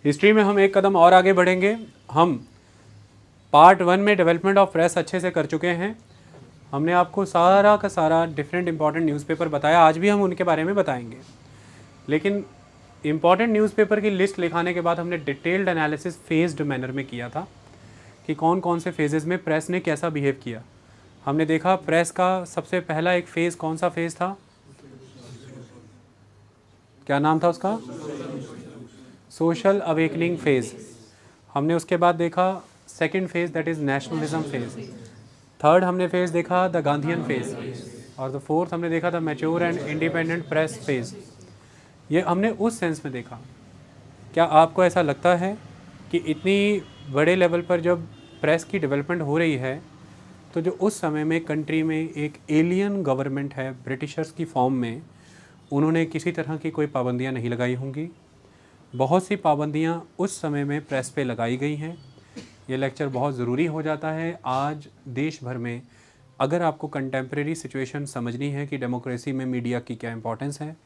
History में हम एक कदम और आगे बढ़ेंगे। हम पार्ट 1 में डेवलपमेंट ऑफ प्रेस अच्छे से कर चुके हैं। हमने आपको सारा का सारा डिफरेंट इंपॉर्टेंट न्यूज़पेपर बताया, आज भी हम उनके बारे में बताएंगे। लेकिन इंपॉर्टेंट न्यूज़पेपर की लिस्ट लिखाने के बाद हमने डिटेल्ड एनालिसिस फेज्ड मैनर में किया था कि कौन कौन से फेजेस में प्रेस ने कैसा बिहेव किया। हमने देखा प्रेस का सबसे पहला एक फ़ेज़ कौन सा फेज़ था, क्या नाम था उसका, सोशल अवेकनिंग फेज़। हमने उसके बाद देखा second phase that is nationalism phase. Third हमने फेज़ देखा द गांधीयन फेज़। और द फोर्थ हमने देखा the mature and independent press phase. ये हमने उस सेंस में देखा। क्या आपको ऐसा लगता है कि इतनी बड़े लेवल पर जब प्रेस की डेवलपमेंट हो रही है तो जो उस समय में कंट्री में एक एलियन गवर्नमेंट है ब्रिटिशर्स की फॉर्म में, उन्होंने किसी तरह की कोई पाबंदियां नहीं लगाई होंगी? बहुत सी पाबंदियां उस समय में प्रेस पे लगाई गई हैं। ये लेक्चर बहुत ज़रूरी हो जाता है आज देश भर में, अगर आपको कंटेम्प्रेरी सिचुएशन समझनी है कि डेमोक्रेसी में मीडिया की क्या इंपॉर्टेंस है,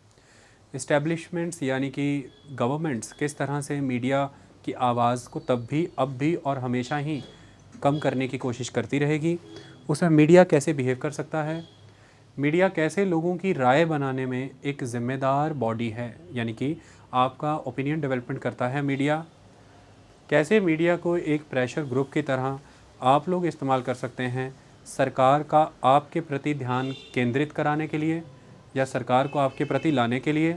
इस्टेब्लिशमेंट्स यानी कि गवर्नमेंट्स किस तरह से मीडिया की आवाज़ को तब भी, अब भी और हमेशा ही कम करने की कोशिश करती रहेगी, उसमें मीडिया कैसे बिहेव कर सकता है, मीडिया कैसे लोगों की राय बनाने में एक ज़िम्मेदार बॉडी है, यानी कि आपका ओपिनियन डेवलपमेंट करता है मीडिया, कैसे मीडिया को एक प्रेशर ग्रुप की तरह आप लोग इस्तेमाल कर सकते हैं सरकार का आपके प्रति ध्यान केंद्रित कराने के लिए या सरकार को आपके प्रति लाने के लिए।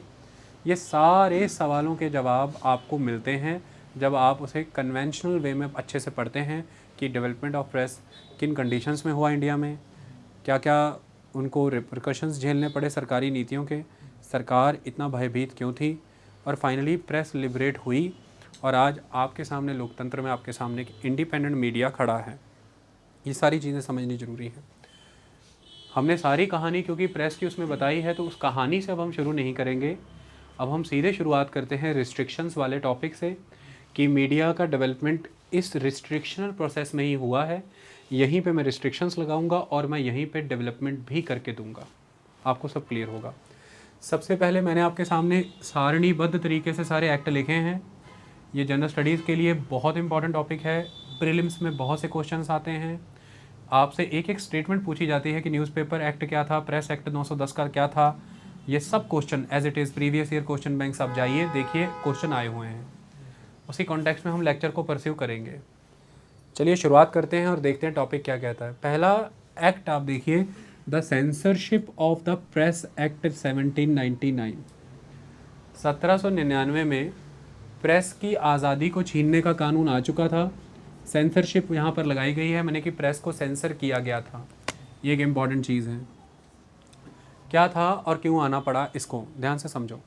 ये सारे सवालों के जवाब आपको मिलते हैं जब आप उसे कन्वेंशनल वे में अच्छे से पढ़ते हैं कि डेवलपमेंट ऑफ प्रेस किन कंडीशंस में हुआ इंडिया में, क्या क्या उनको रिपरकशंस झेलने पड़े सरकारी नीतियों के, सरकार इतना भयभीत क्यों थी, और फाइनली प्रेस लिबरेट हुई और आज आपके सामने लोकतंत्र में आपके सामने एक इंडिपेंडेंट मीडिया खड़ा है। ये सारी चीज़ें समझनी ज़रूरी है। हमने सारी कहानी क्योंकि प्रेस की उसमें बताई है तो उस कहानी से अब हम शुरू नहीं करेंगे। अब हम सीधे शुरुआत करते हैं रिस्ट्रिक्शंस वाले टॉपिक से कि मीडिया का डेवलपमेंट इस रिस्ट्रिक्शनल प्रोसेस में ही हुआ है। यहीं पे मैं रिस्ट्रिक्शंस लगाऊंगा और मैं यहीं पे डेवलपमेंट भी करके दूंगा, आपको सब क्लियर होगा। सबसे पहले मैंने आपके सामने सारणीबद्ध तरीके से सारे एक्ट लिखे हैं। ये जनरल स्टडीज़ के लिए बहुत इंपॉर्टेंट टॉपिक है, प्रीलिम्स में बहुत से क्वेश्चंस आते हैं, आपसे एक एक स्टेटमेंट पूछी जाती है कि न्यूज़पेपर एक्ट क्या था, प्रेस एक्ट 910 का क्या था। ये सब question as it is previous year question bank आप जाइए देखिए क्वेश्चन आए हुए हैं, उसी कॉन्टेक्स्ट में हम लेक्चर को परस्यू करेंगे। चलिए शुरुआत करते हैं और देखते हैं टॉपिक क्या कहता है। पहला एक्ट आप देखिए, the censorship of the press act 1799। 1799 में प्रेस की आज़ादी को छीनने का कानून आ चुका था। सेंसरशिप यहाँ पर लगाई गई है, मैंने कि प्रेस को सेंसर किया गया था। ये एक इम्पॉर्टेंट चीज़ है। क्या था और क्यों आना पड़ा, इसको ध्यान से समझो।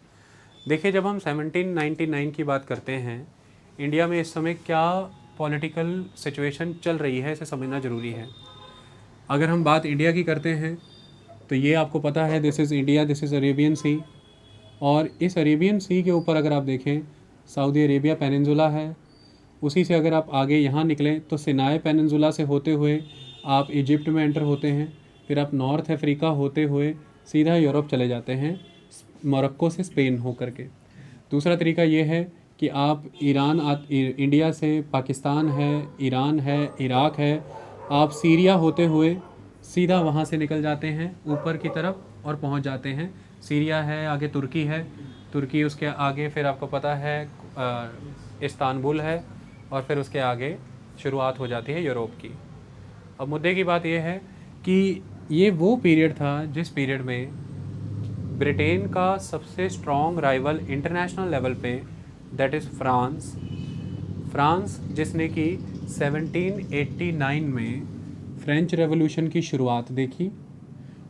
देखिए जब हम 1799 की बात करते हैं, इंडिया में इस समय क्या पॉलिटिकल सिचुएशन चल रही है इसे समझना ज़रूरी है। अगर हम बात इंडिया की करते हैं तो ये आपको पता है, this is India, this is Arabian sea, और इस अरेबियन सी के ऊपर अगर आप देखें सऊदी अरेबिया पेनिनसुला है। उसी से अगर आप आगे यहाँ निकलें तो सिनाई पेनिनसुला से होते हुए आप इजिप्ट में एंटर होते हैं, फिर आप नॉर्थ अफ्रीका होते हुए सीधा यूरोप चले जाते हैं, मोरक्को से स्पेन हो करके। दूसरा तरीका ये है कि आप इंडिया से पाकिस्तान है, ईरान है, इराक है, आप सीरिया होते हुए सीधा वहाँ से निकल जाते हैं ऊपर की तरफ और पहुँच जाते हैं। सीरिया है, आगे तुर्की है, तुर्की उसके आगे फिर आपको पता है इस्तांबुल है, और फिर उसके आगे शुरुआत हो जाती है यूरोप की। अब मुद्दे की बात यह है कि ये वो पीरियड था जिस पीरियड में ब्रिटेन का सबसे स्ट्रॉन्ग राइवल इंटरनेशनल लेवल पे दैट इज़ फ्रांस जिसने कि 1789 में फ्रेंच रेवोल्यूशन की शुरुआत देखी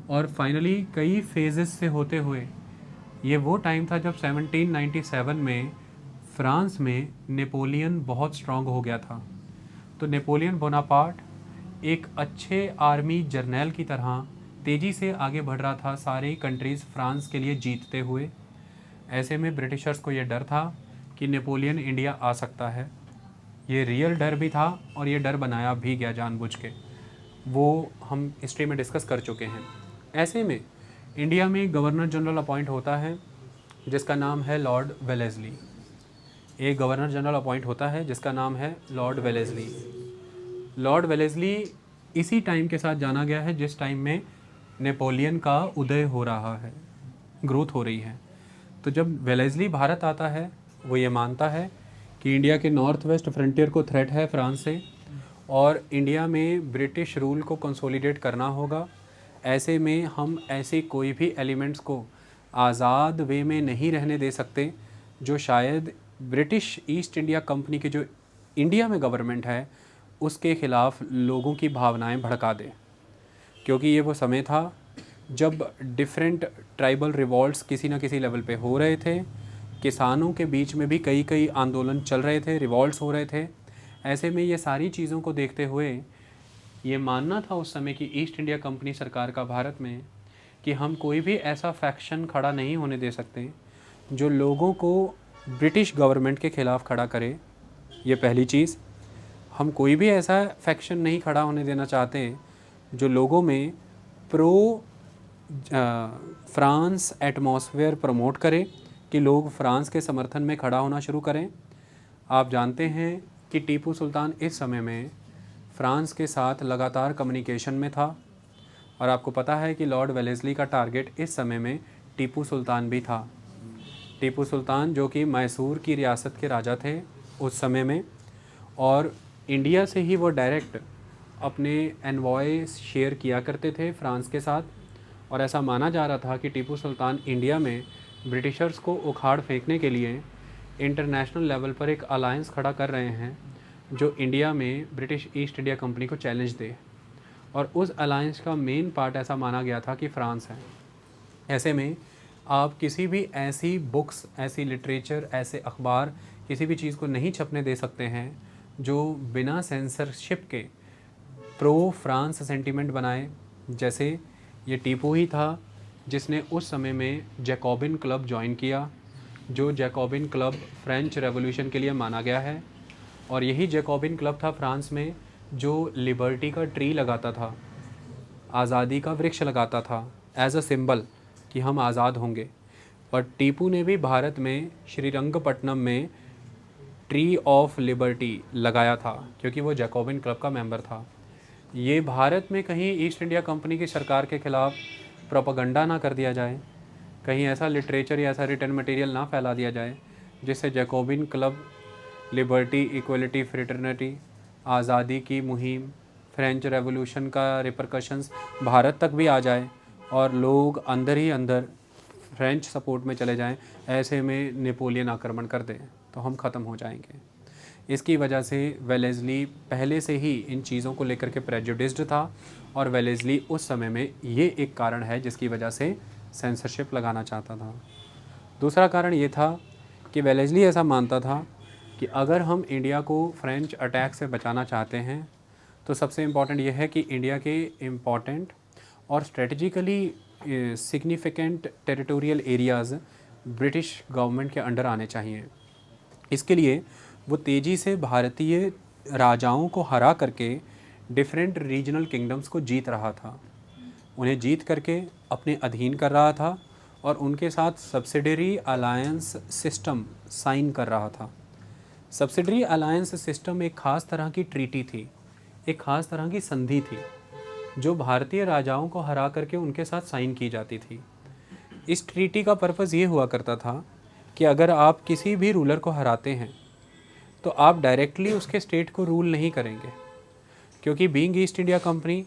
और फाइनली कई फेजेस से होते हुए ये वो टाइम था जब 1797 में फ्रांस में नेपोलियन बहुत स्ट्रॉन्ग हो गया था। तो नेपोलियन बोनापार्ट एक अच्छे आर्मी जर्नल की तरह तेज़ी से आगे बढ़ रहा था सारे कंट्रीज़ फ्रांस के लिए जीतते हुए। ऐसे में ब्रिटिशर्स को ये डर था कि नेपोलियन इंडिया आ सकता है। ये रियल डर भी था और ये डर बनाया भी गया जानबूझ के, वो हम हिस्ट्री में डिस्कस कर चुके हैं। ऐसे में इंडिया में गवर्नर जनरल अपॉइंट होता है जिसका नाम है लॉर्ड वेलेस्ली। एक गवर्नर जनरल अपॉइंट होता है जिसका नाम है लॉर्ड वेलेस्ली। लॉर्ड वेलेस्ली इसी टाइम के साथ जाना गया है जिस टाइम में नेपोलियन का उदय हो रहा है, ग्रोथ हो रही है। तो जब वेलेस्ली भारत आता है वो ये मानता है कि इंडिया के नॉर्थ वेस्ट फ्रंटियर को थ्रेट है फ्रांस से और इंडिया में ब्रिटिश रूल को कंसोलिडेट करना होगा। ऐसे में हम ऐसे कोई भी एलिमेंट्स को आज़ाद वे में नहीं रहने दे सकते जो शायद ब्रिटिश ईस्ट इंडिया कंपनी की जो इंडिया में गवर्नमेंट है उसके ख़िलाफ़ लोगों की भावनाएं भड़का दे। क्योंकि ये वो समय था जब डिफरेंट ट्राइबल रिवॉल्ट्स किसी न किसी लेवल पे हो रहे थे, किसानों के बीच में भी कई कई आंदोलन चल रहे थे, रिवॉल्ट्स हो रहे थे। ऐसे में ये सारी चीज़ों को देखते हुए ये मानना था उस समय की ईस्ट इंडिया कंपनी सरकार का भारत में कि हम कोई भी ऐसा फैक्शन खड़ा नहीं होने दे सकते जो लोगों को ब्रिटिश गवर्नमेंट के ख़िलाफ़ खड़ा करे। ये पहली चीज़। हम कोई भी ऐसा फैक्शन नहीं खड़ा होने देना चाहते जो लोगों में प्रो फ्रांस एटमॉस्फेयर प्रमोट करे कि लोग फ्रांस के समर्थन में खड़ा होना शुरू करें। आप जानते हैं कि टीपू सुल्तान इस समय में फ्रांस के साथ लगातार कम्युनिकेशन में था और आपको पता है कि लॉर्ड वेलेस्ली का टारगेट इस समय में टीपू सुल्तान भी था। टीपू सुल्तान जो कि मैसूर की रियासत के राजा थे उस समय में, और इंडिया से ही वो डायरेक्ट अपने एनवॉय शेयर किया करते थे फ्रांस के साथ। और ऐसा माना जा रहा था कि टीपू सुल्तान इंडिया में ब्रिटिशर्स को उखाड़ फेंकने के लिए इंटरनेशनल लेवल पर एक अलायंस खड़ा कर रहे हैं जो इंडिया में ब्रिटिश ईस्ट इंडिया कंपनी को चैलेंज दे। और उस अलायंस का मेन पार्ट ऐसा माना गया था कि फ्रांस है। ऐसे में आप किसी भी ऐसी बुक्स, ऐसी लिटरेचर, ऐसे अखबार, किसी भी चीज़ को नहीं छपने दे सकते हैं जो बिना सेंसरशिप के प्रो फ्रांस सेंटिमेंट बनाए। जैसे ये टीपू ही था जिसने उस समय में जैकोबिन क्लब ज्वाइन किया, जो जैकोबिन क्लब फ्रेंच रेवोल्यूशन के लिए माना गया है। और यही जैकोबिन क्लब था फ्रांस में जो लिबर्टी का ट्री लगाता था, आज़ादी का वृक्ष लगाता था एज अ सिंबल कि हम आज़ाद होंगे। और टीपू ने भी भारत में श्रीरंगपट्टनम में ट्री ऑफ लिबर्टी लगाया था क्योंकि वो जैकोबिन क्लब का मेंबर था। ये भारत में कहीं ईस्ट इंडिया कंपनी की सरकार के ख़िलाफ़ प्रोपेगेंडा ना कर दिया जाए, कहीं ऐसा लिटरेचर या ऐसा रिटर्न मटेरियल ना फैला दिया जाए जिससे Jacobin club, liberty, equality, fraternity, आज़ादी की मुहिम, फ्रेंच रेवोल्यूशन का रिपरकशंस भारत तक भी आ जाए और लोग अंदर ही अंदर फ्रेंच सपोर्ट में चले जाएं। ऐसे में नेपोलियन आक्रमण कर दे तो हम ख़त्म हो जाएंगे। इसकी वजह से वेलेस्ली पहले से ही इन चीज़ों को लेकर के प्रेजुडिस्ड था और वेलेस्ली उस समय में ये एक कारण है जिसकी वजह से सेंसरशिप लगाना चाहता था। दूसरा कारण ये था कि वेलेस्ली ऐसा मानता था कि अगर हम इंडिया को फ्रेंच अटैक से बचाना चाहते हैं तो सबसे इम्पॉर्टेंट ये है कि इंडिया के इम्पॉर्टेंट और strategically significant territorial areas British government के अंडर आने चाहिए। इसके लिए वो तेज़ी से भारतीय राजाओं को हरा करके डिफरेंट रीजनल किंगडम्स को जीत रहा था, उन्हें जीत करके अपने अधीन कर रहा था और उनके साथ सब्सिडरी अलायंस सिस्टम साइन कर रहा था। सब्सिडरी अलायंस सिस्टम एक ख़ास तरह की ट्रीटी थी, एक ख़ास तरह की संधि थी जो भारतीय राजाओं को हरा करके उनके साथ साइन की जाती थी। इस ट्रीटी का पर्पज़ ये हुआ करता था कि अगर आप किसी भी रूलर को हराते हैं तो आप डायरेक्टली उसके स्टेट को रूल नहीं करेंगे, क्योंकि बीइंग ईस्ट इंडिया कंपनी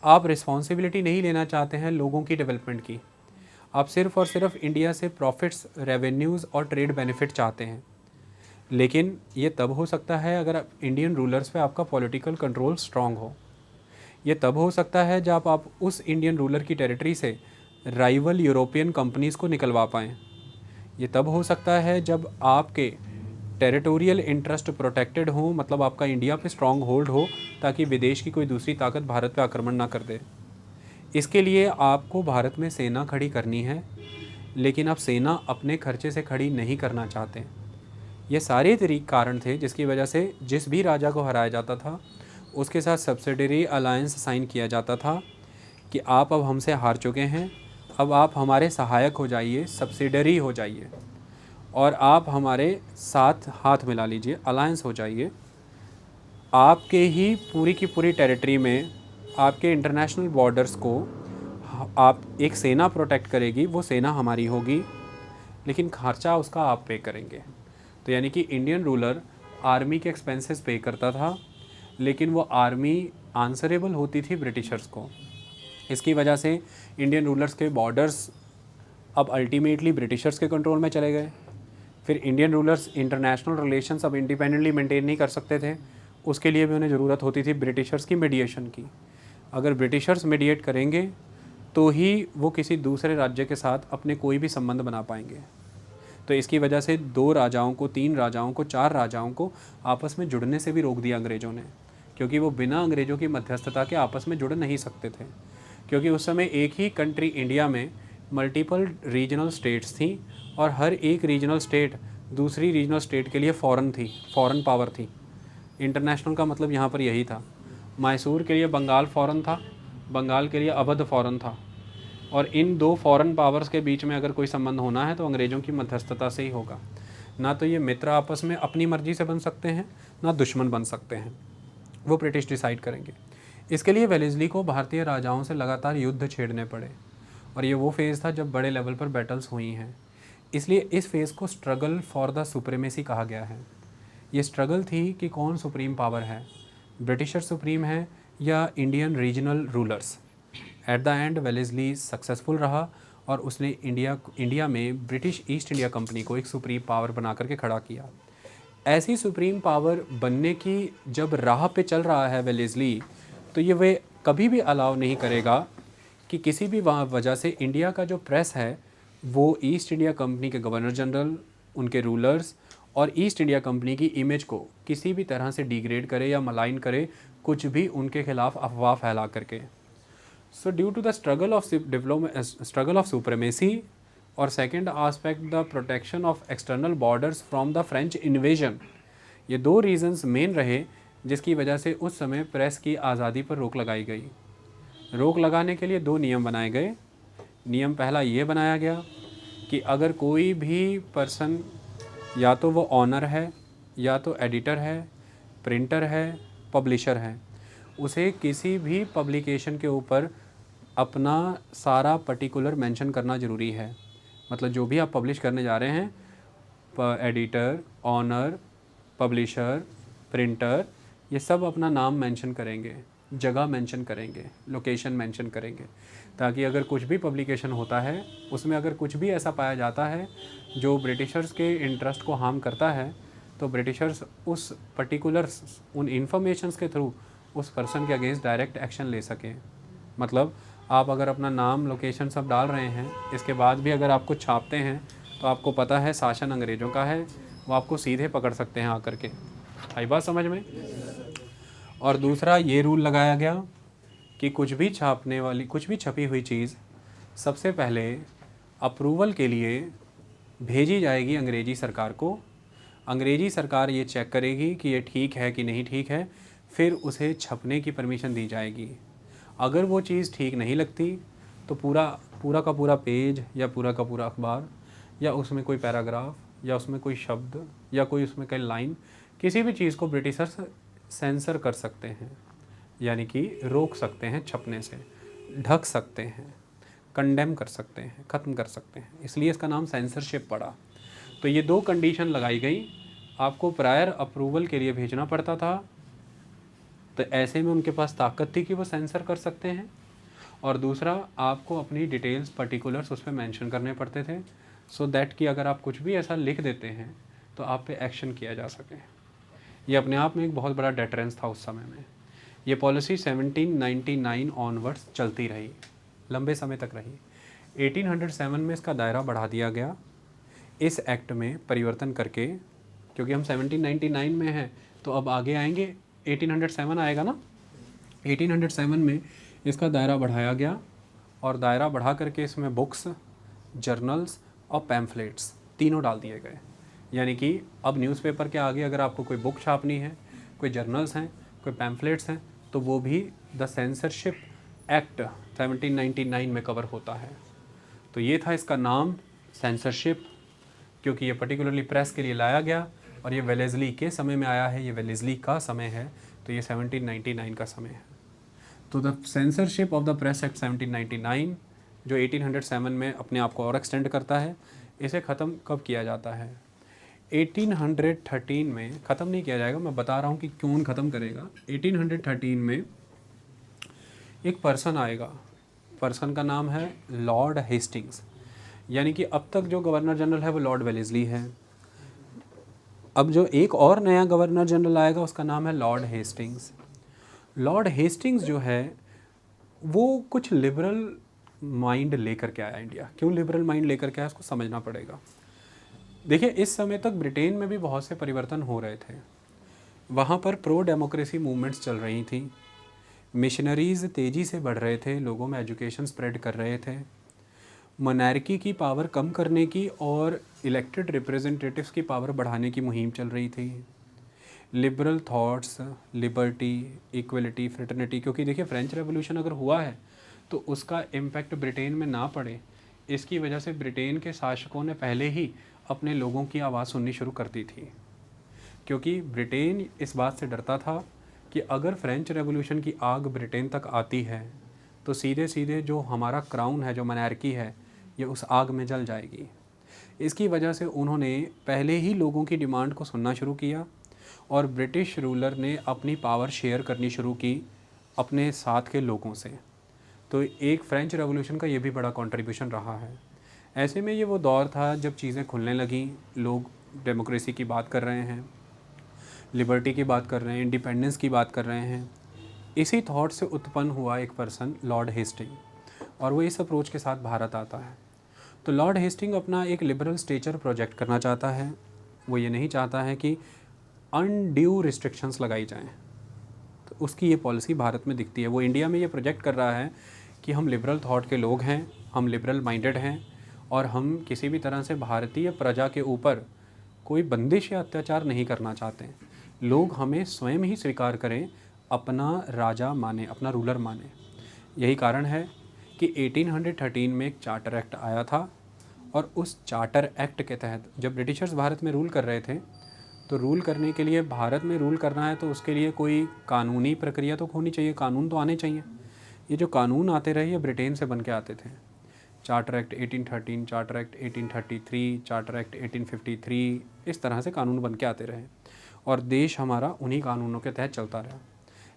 आप रिस्पॉन्सिबिलिटी नहीं लेना चाहते हैं लोगों की डेवलपमेंट की। आप सिर्फ़ और सिर्फ इंडिया से प्रॉफिट्स, रेवेन्यूज़ और ट्रेड बेनिफिट चाहते हैं। लेकिन ये तब हो सकता है अगर इंडियन रूलर्स पे आपका पॉलिटिकल कंट्रोल स्ट्रांग हो। ये तब हो सकता है जब आप उस इंडियन रूलर की टेरिटरी से राइवल यूरोपियन कंपनीज़ को निकलवा पाएँ। ये तब हो सकता है जब आपके टेरिटोरियल इंटरेस्ट प्रोटेक्टेड हो, मतलब आपका इंडिया पे स्ट्रॉन्ग होल्ड हो ताकि विदेश की कोई दूसरी ताकत भारत पे आक्रमण ना कर दे। इसके लिए आपको भारत में सेना खड़ी करनी है, लेकिन आप सेना अपने खर्चे से खड़ी नहीं करना चाहते। ये सारे कारण थे जिसकी वजह से जिस भी राजा को हराया जाता था उसके साथ सब्सिडरी अलायंस साइन किया जाता था कि आप अब हमसे हार चुके हैं, अब आप हमारे सहायक हो जाइए, सब्सिडरी हो जाइए। और आप हमारे साथ हाथ मिला लीजिए, अलायंस हो जाइए। आपके ही पूरी की पूरी टेरिटरी में आपके इंटरनेशनल बॉर्डर्स को आप एक सेना प्रोटेक्ट करेगी, वो सेना हमारी होगी, लेकिन खर्चा उसका आप पे करेंगे। तो यानी कि इंडियन रूलर आर्मी के एक्सपेंसेस पे करता था, लेकिन वो आर्मी आंसरेबल होती थी ब्रिटिशर्स को। इसकी वजह से इंडियन रूलर्स के बॉर्डर्स अब अल्टीमेटली ब्रिटिशर्स के कंट्रोल में चले गए। फिर इंडियन रूलर्स इंटरनेशनल रिलेशंस अब इंडिपेंडेंटली मेंटेन नहीं कर सकते थे, उसके लिए भी उन्हें ज़रूरत होती थी ब्रिटिशर्स की मीडिएशन की। अगर ब्रिटिशर्स मीडिएट करेंगे तो ही वो किसी दूसरे राज्य के साथ अपने कोई भी संबंध बना पाएंगे। तो इसकी वजह से 2 राजाओं को, 3 राजाओं को, 4 राजाओं को आपस में जुड़ने से भी रोक दिया अंग्रेज़ों ने, क्योंकि वो बिना अंग्रेज़ों की मध्यस्थता के आपस में जुड़ नहीं सकते थे। क्योंकि उस समय एक ही कंट्री इंडिया में मल्टीपल रीजनल स्टेट्स थी, और हर एक रीजनल स्टेट दूसरी रीजनल स्टेट के लिए फॉरेन पावर थी। इंटरनेशनल का मतलब यहाँ पर यही था। मैसूर के लिए बंगाल फ़ॉरेन था, बंगाल के लिए अवध फ़ॉरेन था, और इन 2 फॉरेन पावर्स के बीच में अगर कोई संबंध होना है तो अंग्रेज़ों की मध्यस्थता से ही होगा। ना तो ये मित्र आपस में अपनी मर्ज़ी से बन सकते हैं, ना दुश्मन बन सकते हैं, वो ब्रिटिश डिसाइड करेंगे। इसके लिए वेलेस्ली को भारतीय राजाओं से लगातार युद्ध छेड़ने पड़े, और ये वो फेज़ था जब बड़े लेवल पर बैटल्स हुई हैं। इसलिए इस फेज़ को स्ट्रगल फॉर द सुप्रीमेसी कहा गया है। ये स्ट्रगल थी कि कौन सुप्रीम पावर है, ब्रिटिशर सुप्रीम है या Indian regional rulers. At the end Wellesley successful रहा, और उसने इंडिया में ब्रिटिश ईस्ट इंडिया कंपनी को एक सुप्रीम पावर बना करके खड़ा किया। ऐसी सुप्रीम पावर बनने की जब राह पे चल रहा है वेलेस्ली, तो ये वे कभी भी अलाउ नहीं करेगा कि किसी भी वजह से इंडिया का जो प्रेस है वो ईस्ट इंडिया कंपनी के गवर्नर जनरल, उनके रूलर्स और ईस्ट इंडिया कंपनी की इमेज को किसी भी तरह से डिग्रेड करे या मलाइन करे, कुछ भी उनके खिलाफ अफवाह फैला करके। So due to the struggle of supremacy, और second aspect the protection of external borders from the French invasion, ये 2 रीजंस मेन रहे जिसकी वजह से उस समय प्रेस की आज़ादी पर रोक लगाई गई। रोक लगाने के लिए 2 नियम बनाए गए। नियम पहला ये बनाया गया कि अगर कोई भी पर्सन, या तो वो ऑनर है, या तो एडिटर है, प्रिंटर है, पब्लिशर है, उसे किसी भी पब्लिकेशन के ऊपर अपना सारा पर्टिकुलर मेंशन करना ज़रूरी है। मतलब जो भी आप पब्लिश करने जा रहे हैं, एडिटर, ऑनर, पब्लिशर, प्रिंटर, ये सब अपना नाम मेंशन करेंगे, जगह मेंशन करेंगे, लोकेशन मेंशन करेंगे, ताकि अगर कुछ भी पब्लिकेशन होता है उसमें अगर कुछ भी ऐसा पाया जाता है जो ब्रिटिशर्स के इंटरेस्ट को हार्म करता है, तो ब्रिटिशर्स उस पर्टिकुलर उन इंफॉर्मेशंस के थ्रू उस पर्सन के अगेंस्ट डायरेक्ट एक्शन ले सकें। मतलब आप अगर अपना नाम, लोकेशन सब डाल रहे हैं, इसके बाद भी अगर आप कुछ छापते हैं तो आपको पता है शासन अंग्रेज़ों का है, वो आपको सीधे पकड़ सकते हैं आकर के। आई बात समझ में? और दूसरा ये रूल लगाया गया कि कुछ भी छपी हुई चीज़ सबसे पहले अप्रूवल के लिए भेजी जाएगी अंग्रेज़ी सरकार को। अंग्रेज़ी सरकार ये चेक करेगी कि ये ठीक है कि नहीं ठीक है, फिर उसे छपने की परमिशन दी जाएगी। अगर वो चीज़ ठीक नहीं लगती तो पूरा का पूरा पेज या पूरा का पूरा अखबार, या उसमें कोई पैराग्राफ, या उसमें कोई शब्द, या कोई उसमें कोई लाइन, किसी भी चीज़ को ब्रिटिशर्स सेंसर कर सकते हैं, यानी कि रोक सकते हैं छपने से, ढक सकते हैं, कंडेम कर सकते हैं, ख़त्म कर सकते हैं। इसलिए इसका नाम सेंसरशिप पड़ा। तो ये 2 कंडीशन लगाई गई। आपको प्रायर अप्रूवल के लिए भेजना पड़ता था, तो ऐसे में उनके पास ताकत थी कि वो सेंसर कर सकते हैं, और दूसरा आपको अपनी डिटेल्स, पर्टिकुलर्स उस पर मेंशन करने पड़ते थे, सो दैट कि अगर आप कुछ भी ऐसा लिख देते हैं तो आप पे एक्शन किया जा सके। ये अपने आप में एक बहुत बड़ा डेटरेंस था उस समय में। ये पॉलिसी 1799 ऑनवर्ड्स चलती रही, लंबे समय तक रही। 1807 में इसका दायरा बढ़ा दिया गया इस एक्ट में परिवर्तन करके, क्योंकि हम 1799 में हैं तो अब आगे आएंगे 1807 आएगा ना। 1807 में इसका दायरा बढ़ाया गया, और दायरा बढ़ा करके इसमें बुक्स, जर्नल्स और पैम्फलेट्स तीनों डाल दिए गए। यानी कि अब न्यूज़पेपर के आगे अगर आपको कोई बुक छापनी है, कोई जर्नल्स हैं, कोई पैम्फलेट्स हैं, तो वो भी द सेंसरशिप एक्ट 1799 में कवर होता है। तो ये था इसका नाम, सेंसरशिप। क्योंकि ये पर्टिकुलरली प्रेस के लिए लाया गया और ये वेलेस्ली के समय में आया है, ये वेलेस्ली का समय है, तो ये 1799 का समय है। तो the censorship of the press act 1799 जो 1807 में अपने आप को और एक्सटेंड करता है, इसे ख़त्म कब किया जाता है? 1813 में ख़त्म नहीं किया जाएगा, मैं बता रहा हूँ कि कौन ख़त्म करेगा। 1813 में एक पर्सन आएगा, पर्सन का नाम है लॉर्ड हेस्टिंग्स, यानी कि अब तक जो गवर्नर जनरल है वो लॉर्ड वेलेस्ली है। अब जो एक और नया गवर्नर जनरल आएगा उसका नाम है लॉर्ड हेस्टिंग्स। लॉर्ड हेस्टिंग्स जो है वो कुछ लिबरल माइंड लेकर के आया इंडिया। क्यों लिबरल माइंड लेकर के आया उसको समझना पड़ेगा। देखिए, इस समय तक ब्रिटेन में भी बहुत से परिवर्तन हो रहे थे। वहाँ पर प्रो डेमोक्रेसी मूवमेंट्स चल रही थी, मिशनरीज़ तेज़ी से बढ़ रहे थे, लोगों में एजुकेशन स्प्रेड कर रहे थे, मोनार्की की पावर कम करने की और इलेक्टेड रिप्रेजेंटेटिव्स की पावर बढ़ाने की मुहिम चल रही थी। Liberal thoughts, liberty, equality, fraternity, क्योंकि देखिए फ्रेंच रेवोल्यूशन अगर हुआ है तो उसका इम्पैक्ट ब्रिटेन में ना पड़े, इसकी वजह से ब्रिटेन के शासकों ने पहले ही अपने लोगों की आवाज़ सुननी शुरू कर दी थी। क्योंकि ब्रिटेन इस बात से डरता था कि अगर फ्रेंच रेवोल्यूशन की आग ब्रिटेन तक आती है तो सीधे सीधे जो हमारा क्राउन है, जो मोनार्की है, ये उस आग में जल जाएगी। इसकी वजह से उन्होंने पहले ही लोगों की डिमांड को सुनना शुरू किया और ब्रिटिश रूलर ने अपनी पावर शेयर करनी शुरू की अपने साथ के लोगों से। तो एक फ्रेंच रेवोल्यूशन का ये भी बड़ा कंट्रीब्यूशन रहा है। ऐसे में ये वो दौर था जब चीज़ें खुलने लगीं, लोग डेमोक्रेसी की बात कर रहे हैं, लिबर्टी की बात कर रहे हैं, इंडिपेंडेंस की बात कर रहे हैं। इसी थॉट से उत्पन्न हुआ एक पर्सन लॉर्ड हेस्टिंग, और वो इस अप्रोच के साथ भारत आता है। तो लॉर्ड हेस्टिंग अपना एक लिबरल स्टेचर प्रोजेक्ट करना चाहता है। वो ये नहीं चाहता है कि अनड्यू रिस्ट्रिक्शंस लगाई जाएं, तो उसकी ये पॉलिसी भारत में दिखती है। वो इंडिया में ये प्रोजेक्ट कर रहा है कि हम लिबरल थॉट के लोग हैं, हम लिबरल माइंडेड हैं और हम किसी भी तरह से भारतीय प्रजा के ऊपर कोई बंदिश या अत्याचार नहीं करना चाहते। लोग हमें स्वयं ही स्वीकार करें, अपना राजा माने, अपना रूलर माने। यही कारण है कि 1813 में एक चार्टर एक्ट आया था और उस चार्टर एक्ट के तहत जब ब्रिटिशर्स भारत में रूल कर रहे थे, तो रूल करने के लिए, भारत में रूल करना है तो उसके लिए कोई कानूनी प्रक्रिया तो होनी चाहिए, कानून तो आने चाहिए। ये जो कानून आते रहे ये ब्रिटेन से बन के आते थे। Charter act 1813, charter act 1833, charter act 1853, इस तरह से कानून बन के आते रहे और देश हमारा उन्हीं कानूनों के तहत चलता रहा।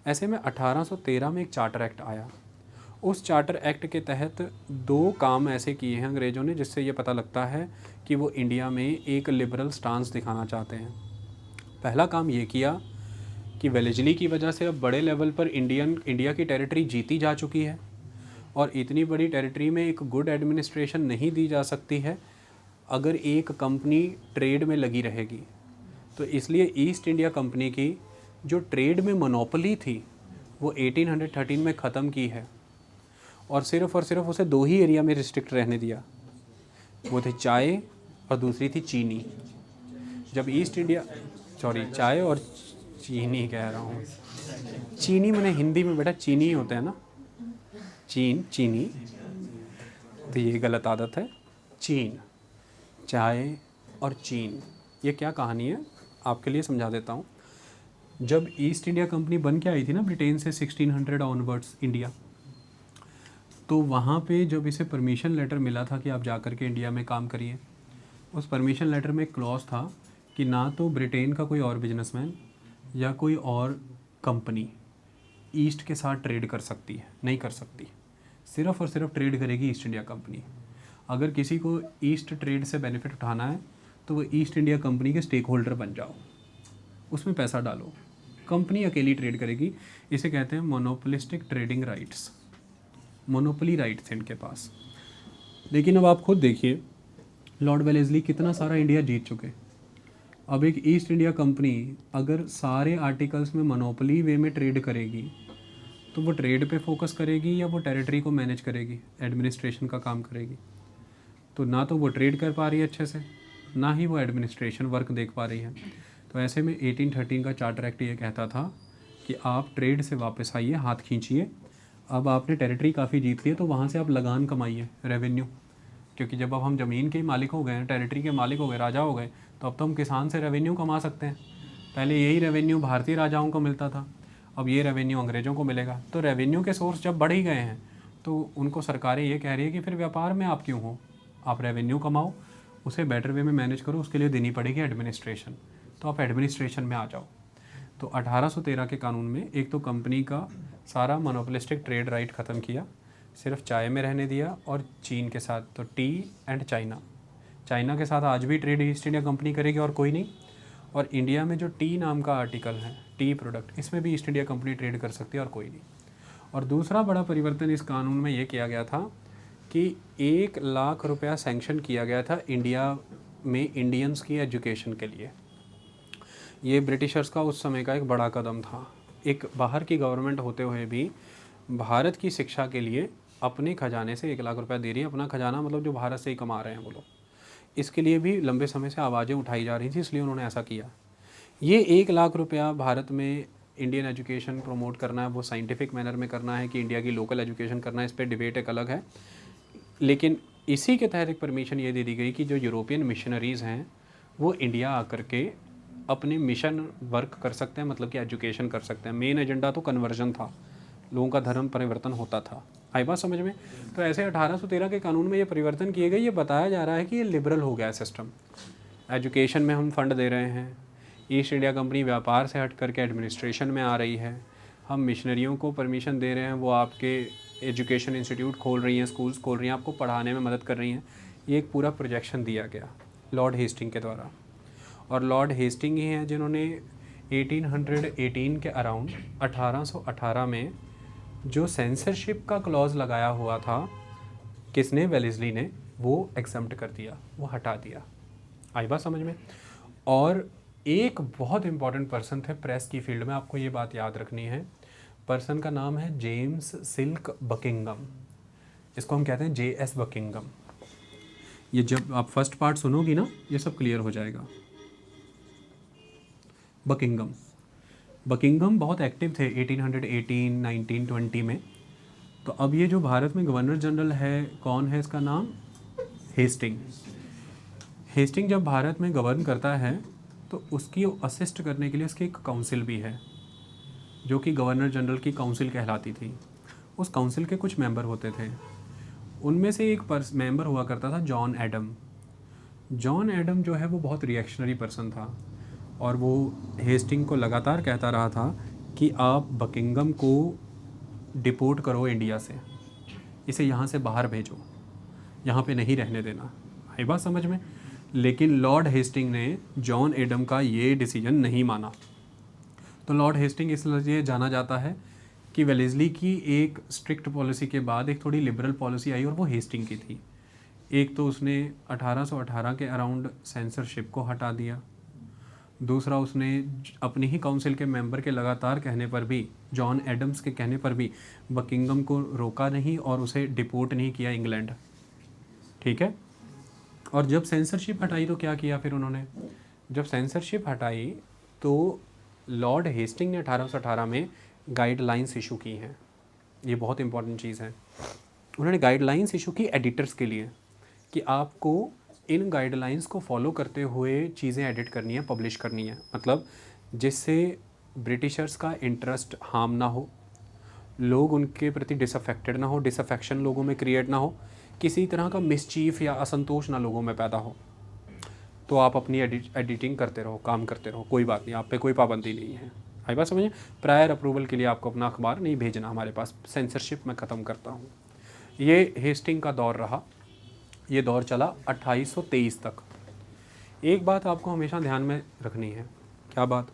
ऐसे में 1813 में एक चार्टर एक्ट आया। उस चार्टर एक्ट के तहत दो काम ऐसे किए हैं अंग्रेज़ों ने जिससे ये पता लगता है कि वो इंडिया में एक लिबरल स्टांस दिखाना चाहते हैं। पहला काम ये किया कि वेलेस्ली की वजह से अब बड़े लेवल पर इंडिया की टेरिटरी जीती जा चुकी है और इतनी बड़ी टेरिटरी में एक गुड एडमिनिस्ट्रेशन नहीं दी जा सकती है अगर एक कंपनी ट्रेड में लगी रहेगी। तो इसलिए ईस्ट इंडिया कंपनी की जो ट्रेड में मोनोपोली थी वो 1813 में ख़त्म की है और सिर्फ उसे दो ही एरिया में रिस्ट्रिक्ट रहने दिया। वो थे चाय और दूसरी थी चीनी। जब ईस्ट इंडिया, चाय और चीनी कह रहा हूँ, चीनी मैंने हिंदी में बेटा चीनी ही होता है ना, चीनी, तो ये गलत आदत है। चीन, चाय और चीन, ये क्या कहानी है आपके लिए समझा देता हूँ। जब ईस्ट इंडिया कंपनी बन के आई थी ना ब्रिटेन से 1600 ऑनवर्ड्स इंडिया, तो वहाँ पे जब इसे परमिशन लेटर मिला था कि आप जा कर के इंडिया में काम करिए, उस परमिशन लेटर में एक क्लॉज था कि ना तो ब्रिटेन का कोई और बिजनेसमैन या कोई और कंपनी ईस्ट के साथ ट्रेड कर सकती है, नहीं कर सकती। सिर्फ़ और सिर्फ ट्रेड करेगी ईस्ट इंडिया कंपनी। अगर किसी को ईस्ट ट्रेड से बेनिफिट उठाना है तो वो ईस्ट इंडिया कंपनी के स्टेक होल्डर बन जाओ, उसमें पैसा डालो, कंपनी अकेली ट्रेड करेगी। इसे कहते हैं monopolistic trading rights, monopoly rights हैं इनके पास। लेकिन अब आप खुद देखिए लॉर्ड वेलेस्ली कितना सारा इंडिया जीत चुके। अब एक ईस्ट इंडिया कंपनी अगर सारे आर्टिकल्स में मोनोपोली वे में ट्रेड करेगी तो वो ट्रेड पे फोकस करेगी या वो टेरिटरी को मैनेज करेगी, एडमिनिस्ट्रेशन का काम करेगी। तो ना तो वो ट्रेड कर पा रही है अच्छे से, ना ही वो एडमिनिस्ट्रेशन वर्क देख पा रही है। तो ऐसे में 1813 का चार्टर एक्ट ये कहता था कि आप ट्रेड से वापस आइए, हाथ खींचिए। अब आपने टेरिटरी काफ़ी जीत ली है तो वहाँ से आप लगान कमाइए, रेवेन्यू। क्योंकि जब अब हम ज़मीन के मालिक हो गए, टेरिटरी के मालिक हो गए, राजा हो गए, तो अब तो हम किसान से रेवेन्यू कमा सकते हैं। पहले यही रेवेन्यू भारतीय राजाओं को मिलता था, अब ये रेवेन्यू अंग्रेज़ों को मिलेगा। तो रेवेन्यू के सोर्स जब बढ़ ही गए हैं तो उनको सरकारें ये कह रही है कि फिर व्यापार में आप क्यों हो, आप रेवेन्यू कमाओ, उसे बेटर वे में मैनेज करो, उसके लिए देनी पड़ेगी एडमिनिस्ट्रेशन, तो आप एडमिनिस्ट्रेशन में आ जाओ। तो 1813 के कानून में एक तो कंपनी का सारा मोनोपोलिस्टिक ट्रेड राइट ख़त्म किया, सिर्फ चाय में रहने दिया और चीन के साथ, तो टी एंड चाइना, चाइना के साथ आज भी ट्रेड ईस्ट इंडिया कंपनी करेगी और कोई नहीं। और इंडिया में जो टी नाम का आर्टिकल है, टी प्रोडक्ट, इसमें भी ईस्ट इंडिया कंपनी ट्रेड कर सकती है और कोई नहीं। और दूसरा बड़ा परिवर्तन इस कानून में ये किया गया था कि 1 लाख रुपया सैंक्शन किया गया था इंडिया में इंडियंस की एजुकेशन के लिए। ये ब्रिटिशर्स का उस समय का एक बड़ा कदम था। एक बाहर की गवर्नमेंट होते हुए भी भारत की शिक्षा के लिए अपने खजाने से 1 लाख रुपया दे रही है। अपना खजाना मतलब जो भारत से ही कमा रहे हैं वो लोग, इसके लिए भी लंबे समय से आवाज़ें उठाई जा रही थी, इसलिए उन्होंने ऐसा किया। ये 1 लाख रुपया भारत में इंडियन एजुकेशन प्रमोट करना है, वो साइंटिफिक मैनर में करना है कि इंडिया की लोकल एजुकेशन करना है, इस पर डिबेट एक अलग है। लेकिन इसी के तहत एक परमिशन ये दे दी गई कि जो यूरोपियन मिशनरीज़ हैं वो इंडिया आकर के अपने मिशन वर्क कर सकते हैं, मतलब कि एजुकेशन कर सकते हैं। मेन एजेंडा तो कन्वर्जन था, लोगों का धर्म परिवर्तन होता था। आई बात समझ में? तो ऐसे 1813 के कानून में ये परिवर्तन किए गए। ये बताया जा रहा है कि ये लिबरल हो गया है सिस्टम। एजुकेशन में हम फंड दे रहे हैं, ईस्ट इंडिया कंपनी व्यापार से हट करके एडमिनिस्ट्रेशन में आ रही है, हम मिशनरियों को परमिशन दे रहे हैं, वो आपके एजुकेशन इंस्टीट्यूट खोल रही हैं, स्कूल्स खोल रही हैं, आपको पढ़ाने में मदद कर रही हैं। ये एक पूरा प्रोजेक्शन दिया गया लॉर्ड हेस्टिंग के द्वारा। और लॉर्ड हेस्टिंग ही हैं जिन्होंने 1818 के अराउंड 1818 में जो सेंसरशिप का क्लॉज लगाया हुआ था, किसने? वेलेस्ली ने, वो एग्जम्प्ट कर दिया, वो हटा दिया। आई बात समझ में? और एक बहुत इंपॉर्टेंट पर्सन थे प्रेस की फील्ड में, आपको ये बात याद रखनी है। पर्सन का नाम है जेम्स सिल्क बकिंगम, इसको हम कहते हैं JS बकिंगम। ये जब आप फर्स्ट पार्ट सुनोगी ना, ये सब क्लियर हो जाएगा। बकिंगम बहुत एक्टिव थे 1818, 1920 में। तो अब ये जो भारत में गवर्नर जनरल है, कौन है इसका नाम? हेस्टिंग। हेस्टिंग जब भारत में गवर्न करता है तो उसकी असिस्ट करने के लिए उसकी एक काउंसिल भी है, जो कि गवर्नर जनरल की काउंसिल कहलाती थी। उस काउंसिल के कुछ मेंबर होते थे, उनमें से एक मेंबर हुआ करता था जॉन एडम। जॉन एडम जो है वो बहुत रिएक्शनरी पर्सन था, और वो हेस्टिंग को लगातार कहता रहा था कि आप बकिंगम को डिपोर्ट करो इंडिया से, इसे यहाँ से बाहर भेजो, यहाँ पे नहीं रहने देना। आई बात समझ में? लेकिन लॉर्ड हेस्टिंग ने जॉन एडम का ये डिसीजन नहीं माना। तो लॉर्ड हेस्टिंग इसलिए जाना जाता है कि वेलेस्ली की एक स्ट्रिक्ट पॉलिसी के बाद एक थोड़ी लिबरल पॉलिसी आई, और वो हेस्टिंग की थी। एक तो उसने 1818 के अराउंड सेंसरशिप को हटा दिया, दूसरा उसने अपनी ही काउंसिल के मेंबर के लगातार कहने पर भी, जॉन एडम्स के कहने पर भी, बकिंगम को रोका नहीं और उसे डिपोर्ट नहीं किया इंग्लैंड। ठीक है। और जब सेंसरशिप हटाई तो क्या किया फिर उन्होंने? जब सेंसरशिप हटाई तो लॉर्ड हेस्टिंग ने 1818 में गाइडलाइंस इशू की हैं। ये बहुत इंपॉर्टेंट चीज़ है। उन्होंने गाइडलाइंस इशू की एडिटर्स के लिए कि आपको इन गाइडलाइंस को फॉलो करते हुए चीज़ें एडिट करनी है, पब्लिश करनी है, मतलब जिससे ब्रिटिशर्स का इंटरेस्ट हार्म ना हो, लोग उनके प्रति डिसअफेक्टेड ना हो, डिसअफेक्शन लोगों में क्रिएट ना हो, किसी तरह का मिसचीफ या असंतोष ना लोगों में पैदा हो। तो आप अपनी एडिटिंग करते रहो, काम करते रहो, कोई बात नहीं, आप पे कोई पाबंदी नहीं है। आई बात समझिए? प्रायर अप्रूवल के लिए आपको अपना अखबार नहीं भेजना हमारे पास, सेंसरशिप मैं ख़त्म करता हूँ। ये हेस्टिंग का दौर रहा, ये दौर चला 2823 तक। एक बात आपको हमेशा ध्यान में रखनी है। क्या बात?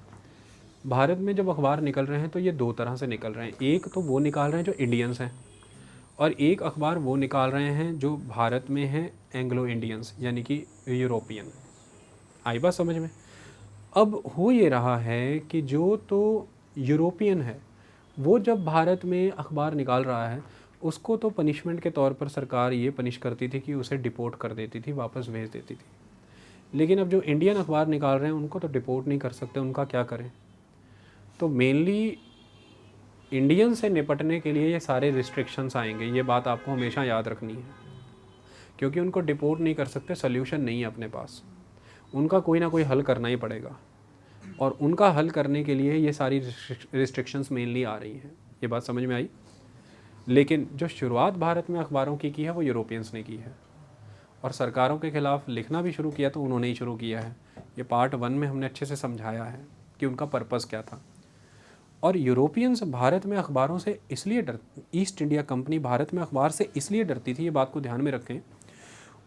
भारत में जब अखबार निकल रहे हैं तो ये दो तरह से निकल रहे हैं। एक तो वो निकाल रहे हैं जो इंडियंस हैं, और एक अखबार वो निकाल रहे हैं जो भारत में हैं एंग्लो इंडियंस, यानी कि यूरोपियन। आई बात समझ में? अब हो ये रहा है कि जो तो यूरोपियन है वो जब भारत में अखबार निकाल रहा है, उसको तो पनिशमेंट के तौर पर सरकार ये पनिश करती थी कि उसे डिपोर्ट कर देती थी, वापस भेज देती थी। लेकिन अब जो इंडियन अखबार निकाल रहे हैं उनको तो डिपोर्ट नहीं कर सकते, उनका क्या करें? तो मेनली इंडियन से निपटने के लिए ये सारे रिस्ट्रिक्शंस आएंगे, ये बात आपको हमेशा याद रखनी है। क्योंकि उनको डिपोर्ट नहीं कर सकते, सोल्यूशन नहीं है अपने पास, उनका कोई ना कोई हल करना ही पड़ेगा। और उनका हल करने के लिए ये सारी रिस्ट्रिक्शंस मेनली आ रही हैं। ये बात समझ में आई? लेकिन जो शुरुआत भारत में अखबारों की है वो यूरोपियंस ने की है, और सरकारों के खिलाफ लिखना भी शुरू किया तो उन्होंने ही शुरू किया है। ये पार्ट 1 में हमने अच्छे से समझाया है कि उनका पर्पस क्या था। और यूरोपियंस भारत में अखबारों से इसलिए ईस्ट इंडिया कंपनी भारत में अखबार से इसलिए डरती थी, ये बात को ध्यान में रखें।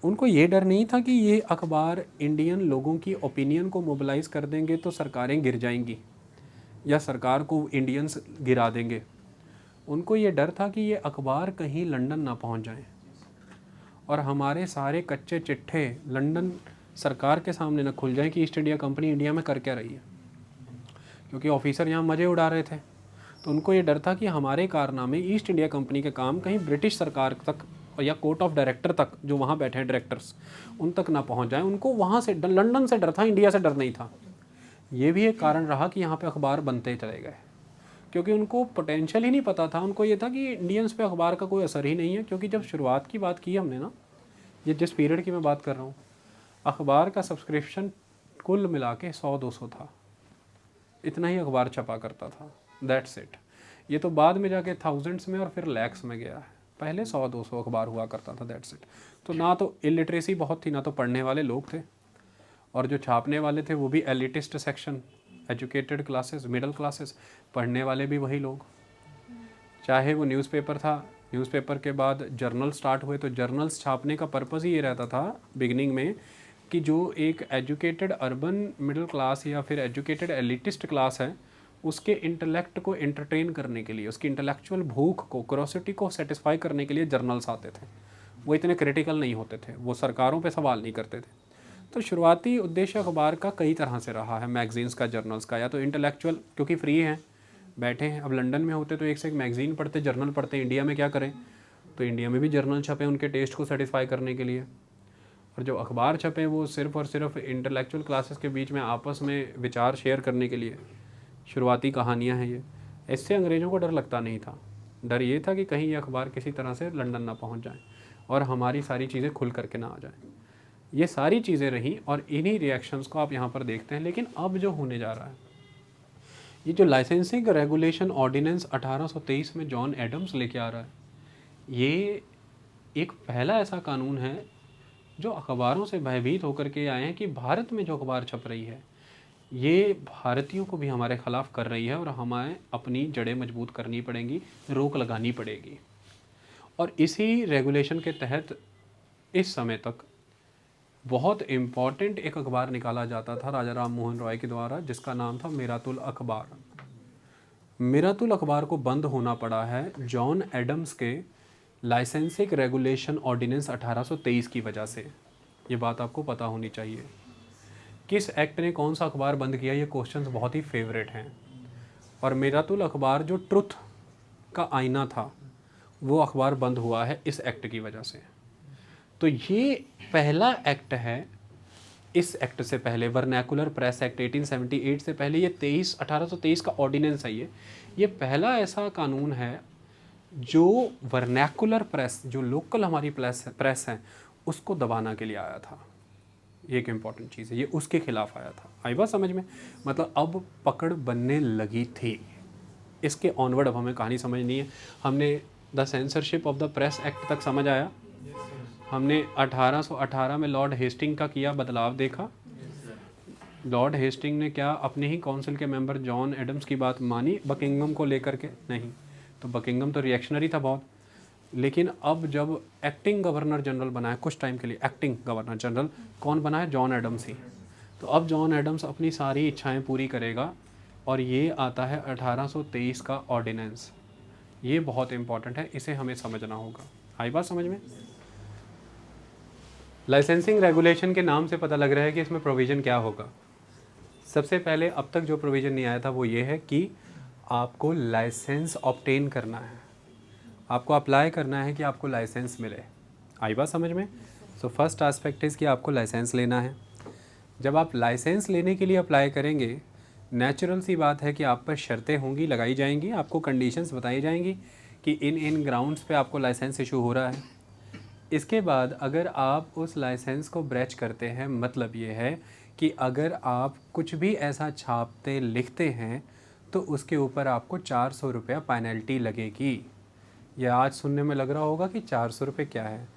उनको ये डर नहीं था कि ये अखबार इंडियन लोगों की ओपिनियन को मोबिलाइज़ कर देंगे तो सरकारें गिर जाएंगी या सरकार को इंडियंस गिरा देंगे। उनको ये डर था कि ये अखबार कहीं लंदन ना पहुंच जाएं और हमारे सारे कच्चे चिट्ठे लंदन सरकार के सामने ना खुल जाएं कि ईस्ट इंडिया कंपनी इंडिया में कर क्या रही है, क्योंकि ऑफिसर यहाँ मज़े उड़ा रहे थे। तो उनको ये डर था कि हमारे कारनामे ईस्ट इंडिया कंपनी के काम कहीं ब्रिटिश सरकार तक या कोर्ट ऑफ डायरेक्टर तक, जो वहाँ बैठे हैं डायरेक्टर्स, उन तक ना पहुँच जाए। उनको वहाँ से लंदन से डर था, इंडिया से डर नहीं था। ये भी एक कारण रहा कि यहाँ पे अखबार बनते चले गए, क्योंकि उनको पोटेंशियल ही नहीं पता था। उनको ये था कि इंडियंस पे अखबार का कोई असर ही नहीं है, क्योंकि जब शुरुआत की बात की हमने ना, ये जिस पीरियड की मैं बात कर रहा हूँ, अखबार का सब्सक्रिप्शन कुल मिला के 100-200 था, इतना ही अखबार छपा करता था, दैट्स इट। ये तो बाद में जाके थाउजेंड्स में और फिर लैक्स में गया है, पहले 100-200 अखबार हुआ करता था, दैट्स इट। तो ना तो इलिटरेसी बहुत थी, ना तो पढ़ने वाले लोग थे, और जो छापने वाले थे वो भी elitist section, educated classes, middle classes, पढ़ने वाले भी वही लोग। चाहे वो न्यूज़पेपर था, न्यूज़पेपर के बाद जर्नल स्टार्ट हुए, तो जर्नल्स छापने का पर्पज़ ही ये रहता था बिगिनिंग में कि जो एक एजुकेटेड अर्बन मिडिल क्लास या फिर एजुकेटेड एलिटिस्ट क्लास है, उसके इंटेलेक्ट को एंटरटेन करने के लिए, उसकी इंटेलेक्चुअल भूख को, क्यूरोसिटी को सेटिस्फाई करने के लिए जर्नल्स आते थे। वो इतने क्रिटिकल नहीं होते थे, वो सरकारों पे सवाल नहीं करते थे। तो शुरुआती उद्देश्य अखबार का कई तरह से रहा है, मैगजीन्स का, जर्नल्स का, या तो इंटेलेक्चुअल, क्योंकि फ्री हैं, बैठे हैं। अब लंदन में होते तो एक से एक मैगजीन पढ़ते, जर्नल पढ़ते, इंडिया में क्या करें, तो इंडिया में भी जर्नल छपे उनके टेस्ट को सेटिस्फाई करने के लिए। और जो अखबार छपे वो सिर्फ़ और सिर्फ इंटेलेक्चुअल क्लासेस के बीच में आपस में विचार शेयर करने के लिए। शुरुआती कहानियाँ हैं ये। इससे अंग्रेज़ों को डर लगता नहीं था, डर ये था कि कहीं ये अखबार किसी तरह से लंदन ना पहुंच जाए और हमारी सारी चीज़ें खुल करके ना आ जाएं। ये सारी चीज़ें रहीं और इन्हीं रिएक्शंस को आप यहाँ पर देखते हैं। लेकिन अब जो होने जा रहा है, ये जो लाइसेंसिंग रेगुलेशन ऑर्डिनेंस 1823 में जॉन एडम्स लेके आ रहा है, ये एक पहला ऐसा कानून है जो अखबारों से भयभीत होकर के आए हैं कि भारत में जो अखबार छप रही है ये भारतीयों को भी हमारे ख़िलाफ़ कर रही है और हमें अपनी जड़ें मजबूत करनी पड़ेंगी, रोक लगानी पड़ेगी। और इसी रेगुलेशन के तहत इस समय तक बहुत इम्पॉर्टेंट एक अखबार निकाला जाता था राजा राम मोहन रॉय के द्वारा, जिसका नाम था मिरातुल अखबार। मिरातुल अखबार को बंद होना पड़ा है जॉन एडम्स के लाइसेंसिंग रेगुलेशन ऑर्डिनेंस 1823 की वजह से। ये बात आपको पता होनी चाहिए। किस एक्ट ने कौन सा अखबार बंद किया, ये क्वेश्चंस बहुत ही फेवरेट हैं। और मिरातुल अखबार जो ट्रुथ का आईना था, वो अखबार बंद हुआ है इस एक्ट की वजह से। तो ये पहला एक्ट है। इस एक्ट से पहले वर्नैकुलर प्रेस एक्ट 1878 से पहले ये 1823 का ऑर्डिनेंस है। ये पहला ऐसा कानून है जो वर्नैकुलर प्रेस, जो लोकल हमारी प्रेस है, उसको दबाना के लिए आया था। ये एक इम्पॉर्टेंट चीज़ है, ये उसके खिलाफ आया था। आई बात समझ में? मतलब अब पकड़ बनने लगी थी। इसके ऑनवर्ड अब हमें कहानी समझनी है। हमने the censorship of the press act तक समझ आया। हमने 1818 में लॉर्ड हेस्टिंग का किया बदलाव देखा। लॉर्ड हेस्टिंग ने क्या अपने ही काउंसिल के मेंबर जॉन एडम्स की बात मानी बकिंगम को लेकर के? नहीं। तो बकिंगम तो रिएक्शनरी था बहुत। लेकिन अब जब एक्टिंग गवर्नर जनरल बना है कुछ टाइम के लिए, एक्टिंग गवर्नर जनरल कौन बना है? जॉन एडम्स ही। तो अब जॉन एडम्स अपनी सारी इच्छाएं पूरी करेगा और ये आता है 1823 का ऑर्डिनेंस। ये बहुत इंपॉर्टेंट है, इसे हमें समझना होगा। आई बात समझ में? लाइसेंसिंग रेगुलेशन के नाम से पता लग रहा है कि इसमें प्रोविज़न क्या होगा। सबसे पहले अब तक जो प्रोविज़न नहीं आया था वो ये है कि आपको लाइसेंस ऑब्टेन करना है, आपको अप्लाई करना है कि आपको लाइसेंस मिले। आई बात समझ में? सो फर्स्ट एस्पेक्ट इज़ कि आपको लाइसेंस लेना है। जब आप लाइसेंस लेने के लिए अप्लाई करेंगे, नेचुरल सी बात है कि आप पर शर्तें होंगी, लगाई जाएंगी, आपको कंडीशंस बताई जाएंगी कि इन ग्राउंड्स पे आपको लाइसेंस इशू हो रहा है। इसके बाद अगर आप उस लाइसेंस को ब्रेच करते हैं, मतलब ये है कि अगर आप कुछ भी ऐसा छापते लिखते हैं तो उसके ऊपर आपको 400 रुपया पेनल्टी लगेगी। यह आज सुनने में लग रहा होगा कि 400 रुपये क्या है।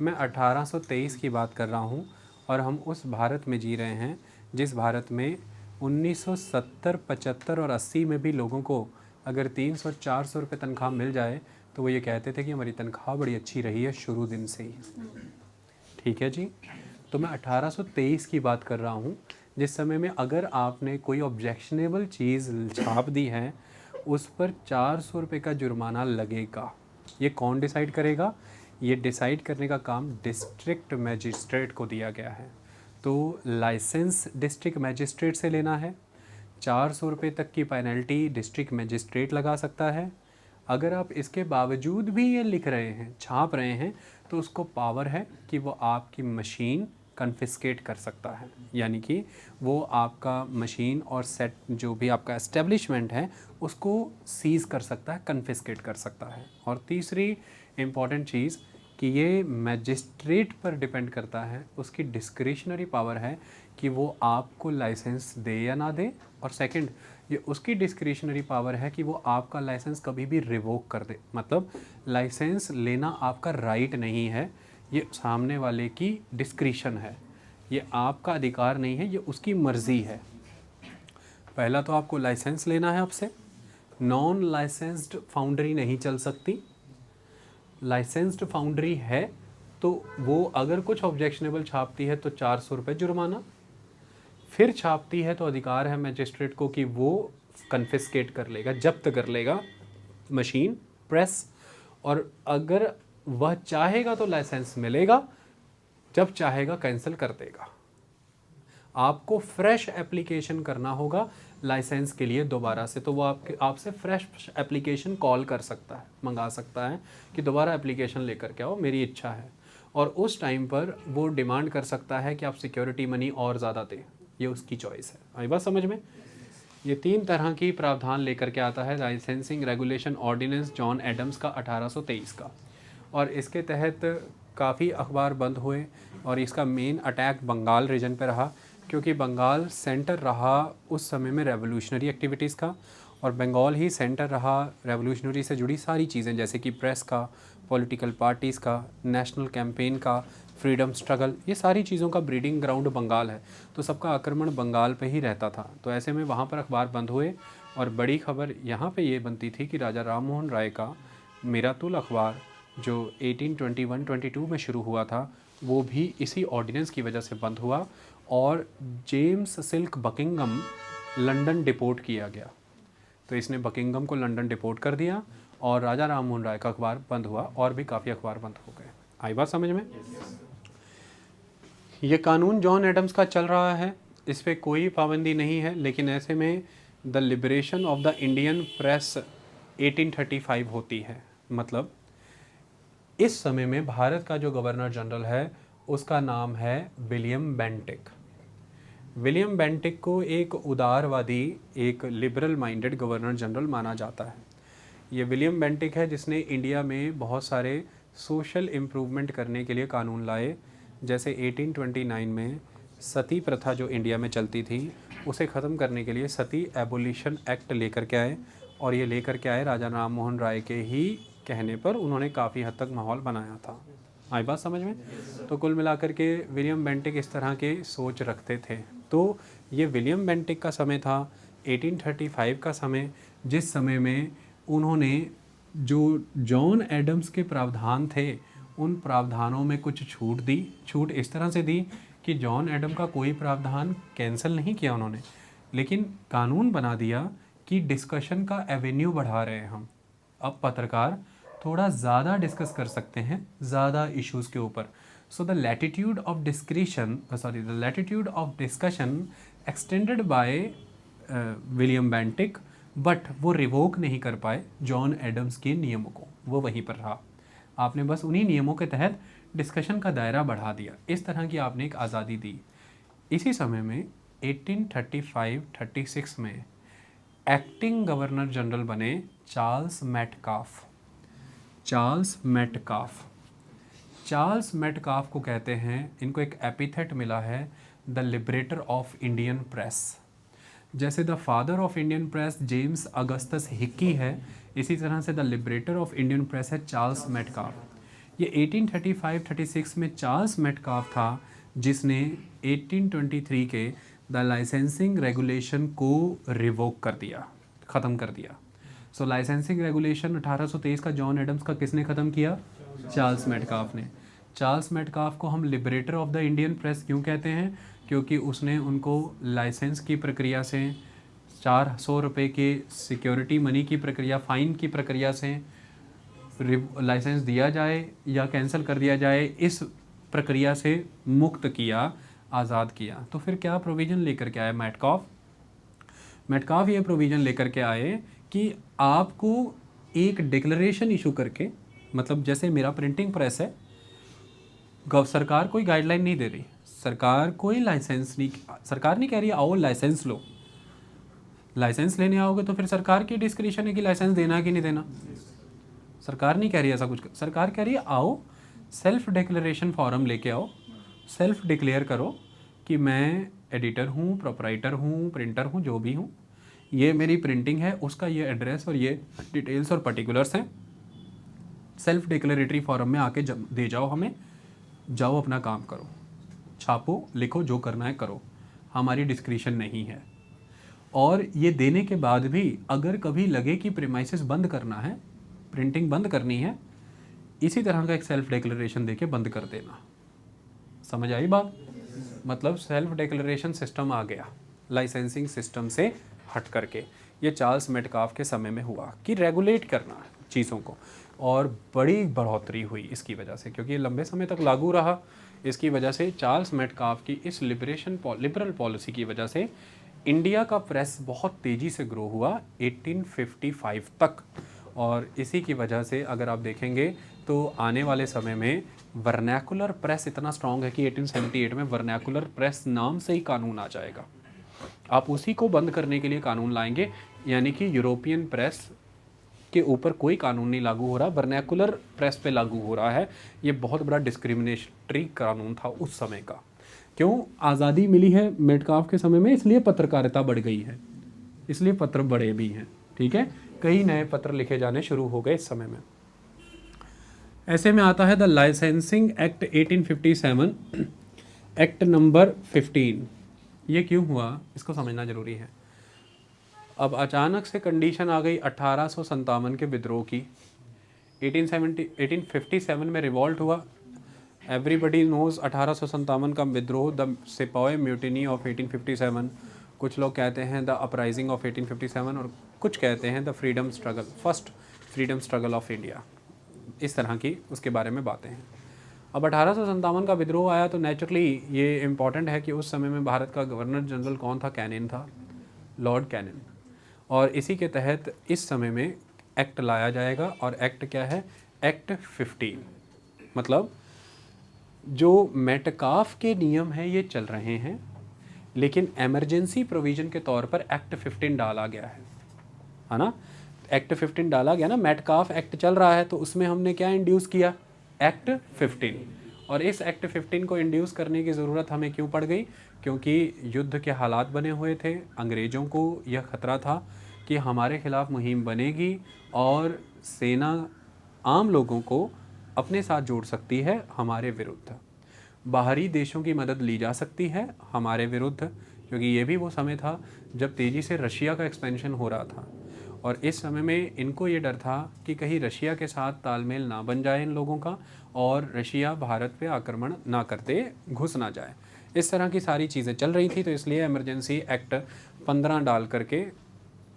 मैं 1823 की बात कर रहा हूँ और हम उस भारत में जी रहे हैं जिस भारत में 1970, 75 और 80 में भी लोगों को अगर 300-400 रुपये तनख्वाह मिल जाए तो वो ये कहते थे कि हमारी तनख्वाह बड़ी अच्छी रही है शुरू दिन से ही। ठीक है जी। तो मैं 1823 की बात कर रहा हूँ जिस समय में अगर आपने कोई ऑब्जेक्शनेबल चीज़ छाप दी है उस पर 400 रुपये का जुर्माना लगेगा। ये कौन डिसाइड करेगा? ये डिसाइड करने का काम डिस्ट्रिक्ट मैजिस्ट्रेट को दिया गया है। तो लाइसेंस डिस्ट्रिक्ट मैजिस्ट्रेट से लेना है, 400 रुपये तक की पेनल्टी डिस्ट्रिक्ट मैजिस्ट्रेट लगा सकता है। अगर आप इसके बावजूद भी ये लिख रहे हैं, छाप रहे हैं, तो उसको पावर है कि वो आपकी मशीन कन्फिस्केट कर सकता है, यानी कि वो आपका मशीन और सेट जो भी आपका एस्टेब्लिशमेंट है उसको सीज़ कर सकता है, कन्फिस्केट कर सकता है। और तीसरी इम्पॉर्टेंट चीज़ कि ये मैजिस्ट्रेट पर डिपेंड करता है, उसकी डिस्क्रिशनरी पावर है कि वो आपको लाइसेंस दे या ना दे। और सेकंड, ये उसकी डिस्क्रिशनरी पावर है कि वो आपका लाइसेंस कभी भी रिवोक कर दे। मतलब लाइसेंस लेना आपका राइट नहीं है, ये सामने वाले की डिस्क्रिशन है, ये आपका अधिकार नहीं है, ये उसकी मर्ज़ी है। पहला तो आपको लाइसेंस लेना है आपसे, नॉन लाइसेंस्ड फाउंड्री नहीं चल सकती। लाइसेंस्ड फाउंड्री है तो वो अगर कुछ ऑब्जेक्शनेबल छापती है तो 400 रुपये जुर्माना, फिर छापती है तो अधिकार है मैजिस्ट्रेट को कि वो कन्फिस्केट कर लेगा, जब्त कर लेगा मशीन, प्रेस, और अगर वह चाहेगा तो लाइसेंस मिलेगा, जब चाहेगा कैंसिल कर देगा। आपको फ्रेश एप्लीकेशन करना होगा लाइसेंस के लिए दोबारा से, तो वो आपसे फ्रेश एप्लीकेशन कॉल कर सकता है, मंगा सकता है कि दोबारा एप्लीकेशन लेकर के आओ, मेरी इच्छा है। और उस टाइम पर वो डिमांड कर सकता है कि आप सिक्योरिटी मनी और ज़्यादा दें, ये उसकी चॉइस है। आई बात समझ में? ये 3 तरह की प्रावधान लेकर के आता है licensing regulation ordinance John Adams का 1823 का। और इसके तहत काफ़ी अखबार बंद हुए और इसका मेन अटैक बंगाल रीजन पे रहा, क्योंकि बंगाल सेंटर रहा उस समय में रेवोल्यूशनरी एक्टिविटीज़ का, और बंगाल ही सेंटर रहा रेवोल्यूशनरी से जुड़ी सारी चीज़ें, जैसे कि प्रेस का, पॉलिटिकल पार्टीज़ का, नेशनल कैंपेन का, फ्रीडम स्ट्रगल, ये सारी चीज़ों का ब्रीडिंग ग्राउंड बंगाल है। तो सबका आक्रमण बंगाल पे ही रहता था। तो ऐसे में वहाँ पर अखबार बंद हुए और बड़ी खबर यहाँ पे ये बनती थी कि राजा राम मोहन राय का मिरातुल अखबार जो 1821-22 में शुरू हुआ था वो भी इसी ऑर्डिनेंस की वजह से बंद हुआ और James silk Buckingham London deport किया गया। तो इसने बकिंगम को लंदन डिपोर्ट कर दिया और राजा राम मोहन राय का अखबार बंद हुआ और भी काफ़ी अखबार बंद हो गए। आई बात समझ में? ये कानून जॉन एडम्स का चल रहा है, इस पर कोई पाबंदी नहीं है, लेकिन ऐसे में the liberation of the Indian press 1835 होती है। मतलब इस समय में भारत का जो गवर्नर जनरल है उसका नाम है विलियम बेंटिक। विलियम बेंटिक को एक उदारवादी, एक लिबरल माइंडेड गवर्नर जनरल माना जाता है। ये विलियम बेंटिक है जिसने इंडिया में बहुत सारे सोशल इम्प्रूवमेंट करने के लिए कानून लाए। जैसे 1829 में सती प्रथा जो इंडिया में चलती थी उसे ख़त्म करने के लिए सती एबोलिशन एक्ट लेकर के आए, और ये लेकर के आए राजा राम मोहन राय के ही कहने पर। उन्होंने काफ़ी हद तक माहौल बनाया था। आई बात समझ में? तो कुल मिलाकर के विलियम बेंटिक इस तरह के सोच रखते थे। तो ये विलियम बेंटिक का समय था, 1835 का समय, जिस समय में उन्होंने जो जॉन एडम्स के प्रावधान थे उन प्रावधानों में कुछ छूट दी। छूट इस तरह से दी कि जॉन एडम का कोई प्रावधान कैंसिल नहीं किया उन्होंने, लेकिन कानून बना दिया कि डिस्कशन का एवेन्यू बढ़ा रहे हैं हम। अब पत्रकार थोड़ा ज़्यादा डिस्कस कर सकते हैं ज़्यादा इश्यूज़ के ऊपर। So the latitude of the latitude of discussion extended by William Bentinck, but वो रिवोक नहीं कर पाए जॉन एडम्स के नियमों को, वो वहीं पर रहा। आपने बस उन्हीं नियमों के तहत डिस्कशन का दायरा बढ़ा दिया। इस तरह की आपने एक आज़ादी दी। इसी समय में 1835-36 में एक्टिंग गवर्नर जनरल बने Charles Metcalfe. Charles Metcalfe Charles Metcalfe को कहते हैं, इनको एक एपिथेट मिला है the liberator of Indian press. जैसे the father of Indian press James Augustus Hicky है, इसी तरह से the liberator of Indian press है चार्ल्स मेटकाफ। ये 1835-36 में चार्ल्स मेटकाफ था जिसने 1823 के द लाइसेंसिंग रेगुलेशन को रिवोक कर दिया, ख़त्म कर दिया। सो लाइसेंसिंग रेगुलेशन 1823 का जॉन एडम्स का किसने ख़त्म किया? चार्ल्स मेटकाफ ने। चार्ल्स मेटकाफ को हम liberator of the Indian press क्यों कहते हैं? क्योंकि उसने उनको लाइसेंस की प्रक्रिया से 400 रुपये के सिक्योरिटी मनी की प्रक्रिया, फ़ाइन की प्रक्रिया से लाइसेंस दिया जाए या कैंसिल कर दिया जाए, इस प्रक्रिया से मुक्त किया, आज़ाद किया। तो फिर क्या प्रोविज़न लेकर के आए मेटकाफ? मेटकाफ ये प्रोविज़न लेकर के आए कि आपको एक डिक्लेरेशन इशू करके, मतलब जैसे मेरा प्रिंटिंग प्रेस है, सरकार कोई गाइडलाइन नहीं दे रही, सरकार कोई लाइसेंस नहीं, सरकार नहीं कह रही आओ लाइसेंस लो। लाइसेंस लेने आओगे तो फिर सरकार की डिस्क्रिप्शन है कि लाइसेंस देना है कि नहीं देना। सरकार नहीं कह रही ऐसा कुछ, सरकार कह रही है आओ सेल्फ डिक्लेरेशन फॉर्म लेके आओ, सेल्फ डिक्लेयर करो कि मैं एडिटर हूँ, प्रोपराइटर हूँ, प्रिंटर हूँ, जो भी हूँ, ये मेरी प्रिंटिंग है, उसका ये एड्रेस और ये डिटेल्स और पर्टिकुलर्स हैं। सेल्फ डिक्लेरेटरी फॉर्म में आके दे जाओ हमें, जाओ अपना काम करो, छापो, लिखो, जो करना है करो, हमारी डिस्क्रिप्शन नहीं है। और ये देने के बाद भी अगर कभी लगे कि प्रीमाइसेस बंद करना है, प्रिंटिंग बंद करनी है, इसी तरह का एक सेल्फ डिक्लेरेशन देके बंद कर देना। समझ आई बात? मतलब सेल्फ डिक्लेरेशन सिस्टम आ गया लाइसेंसिंग सिस्टम से हट करके। ये चार्ल्स मेटकाफ के समय में हुआ कि रेगुलेट करना चीज़ों को, और बड़ी बढ़ोतरी हुई इसकी वजह से, क्योंकि ये लंबे समय तक लागू रहा। इसकी वजह से चार्ल्स मेटकाफ की इस लिबरल पॉलिसी की वजह से इंडिया का प्रेस बहुत तेज़ी से ग्रो हुआ 1855 तक। और इसी की वजह से अगर आप देखेंगे तो आने वाले समय में वर्नैकुलर प्रेस इतना स्ट्रॉन्ग है कि 1878 में वर्नैकुलर प्रेस नाम से ही कानून आ जाएगा। आप उसी को बंद करने के लिए कानून लाएंगे, यानी कि यूरोपियन प्रेस के ऊपर कोई कानून नहीं लागू हो रहा, वर्नैकुलर प्रेस पे लागू हो रहा है। ये बहुत बड़ा डिस्क्रिमिनेटरी कानून था उस समय का। क्यों? आज़ादी मिली है मेटकाफ के समय में, इसलिए पत्रकारिता बढ़ गई है, इसलिए पत्र बड़े भी हैं। ठीक है, कई नए पत्र लिखे जाने शुरू हो गए इस समय में। ऐसे में आता है the licensing act 1857, act number 15। ये क्यों हुआ इसको समझना ज़रूरी है। अब अचानक से कंडीशन आ गई 1857 के विद्रोह की। 1857 में रिवॉल्ट हुआ। एवरीबडी नोज़ 1857 का विद्रोह, द सिपाही म्यूटिनी ऑफ 1857। कुछ लोग कहते हैं द अपराइजिंग ऑफ 1857 और कुछ कहते हैं the freedom struggle, first freedom struggle of India. इस तरह की उसके बारे में बातें हैं। अब 1857 का विद्रोह आया तो नेचुरली ये इम्पॉर्टेंट है कि उस समय में भारत का गवर्नर जनरल कौन था? कैनिन था, लॉर्ड कैनिन। और इसी के तहत इस समय में एक्ट लाया जाएगा। और एक्ट क्या है? एक्ट 15। मतलब जो मेटकाफ के नियम हैं ये चल रहे हैं, लेकिन एमरजेंसी प्रोविज़न के तौर पर एक्ट 15 डाला गया है ना? एक्ट 15 डाला गया ना, मेटकाफ एक्ट चल रहा है तो उसमें हमने क्या इंड्यूस किया? एक्ट 15। और इस एक्ट 15 को इंड्यूस करने की ज़रूरत हमें क्यों पड़ गई? क्योंकि युद्ध के हालात बने हुए थे, अंग्रेज़ों को यह खतरा था कि हमारे खिलाफ़ मुहिम बनेगी और सेना आम लोगों को अपने साथ जोड़ सकती है हमारे विरुद्ध। बाहरी देशों की मदद ली जा सकती है हमारे विरुद्ध, क्योंकि ये भी वो समय था जब तेज़ी से रशिया का एक्सपेंशन हो रहा था। और इस समय में इनको ये डर था कि कहीं रशिया के साथ तालमेल ना बन जाए इन लोगों का और रशिया भारत पे आक्रमण ना करते घुस ना जाए। इस तरह की सारी चीज़ें चल रही थी, तो इसलिए इमरजेंसी एक्ट 15 डाल करके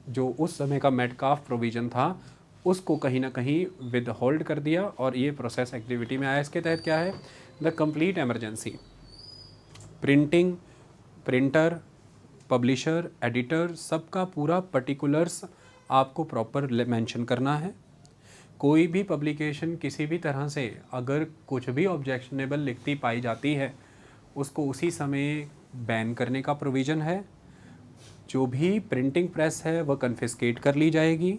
जो उस समय का मेटकाफ प्रोविज़न था उसको कहीं ना कहीं विद होल्ड कर दिया और ये प्रोसेस एक्टिविटी में आया। इसके तहत क्या है? The complete emergency, printing, printer, publisher, editor, सबका पूरा पर्टिकुलर्स आपको प्रॉपर मेंशन करना है। कोई भी पब्लिकेशन किसी भी तरह से अगर कुछ भी ऑब्जेक्शनेबल लिखती पाई जाती है उसको उसी समय बैन करने का प्रोविज़न है। जो भी प्रिंटिंग प्रेस है वह कन्फिस्केट कर ली जाएगी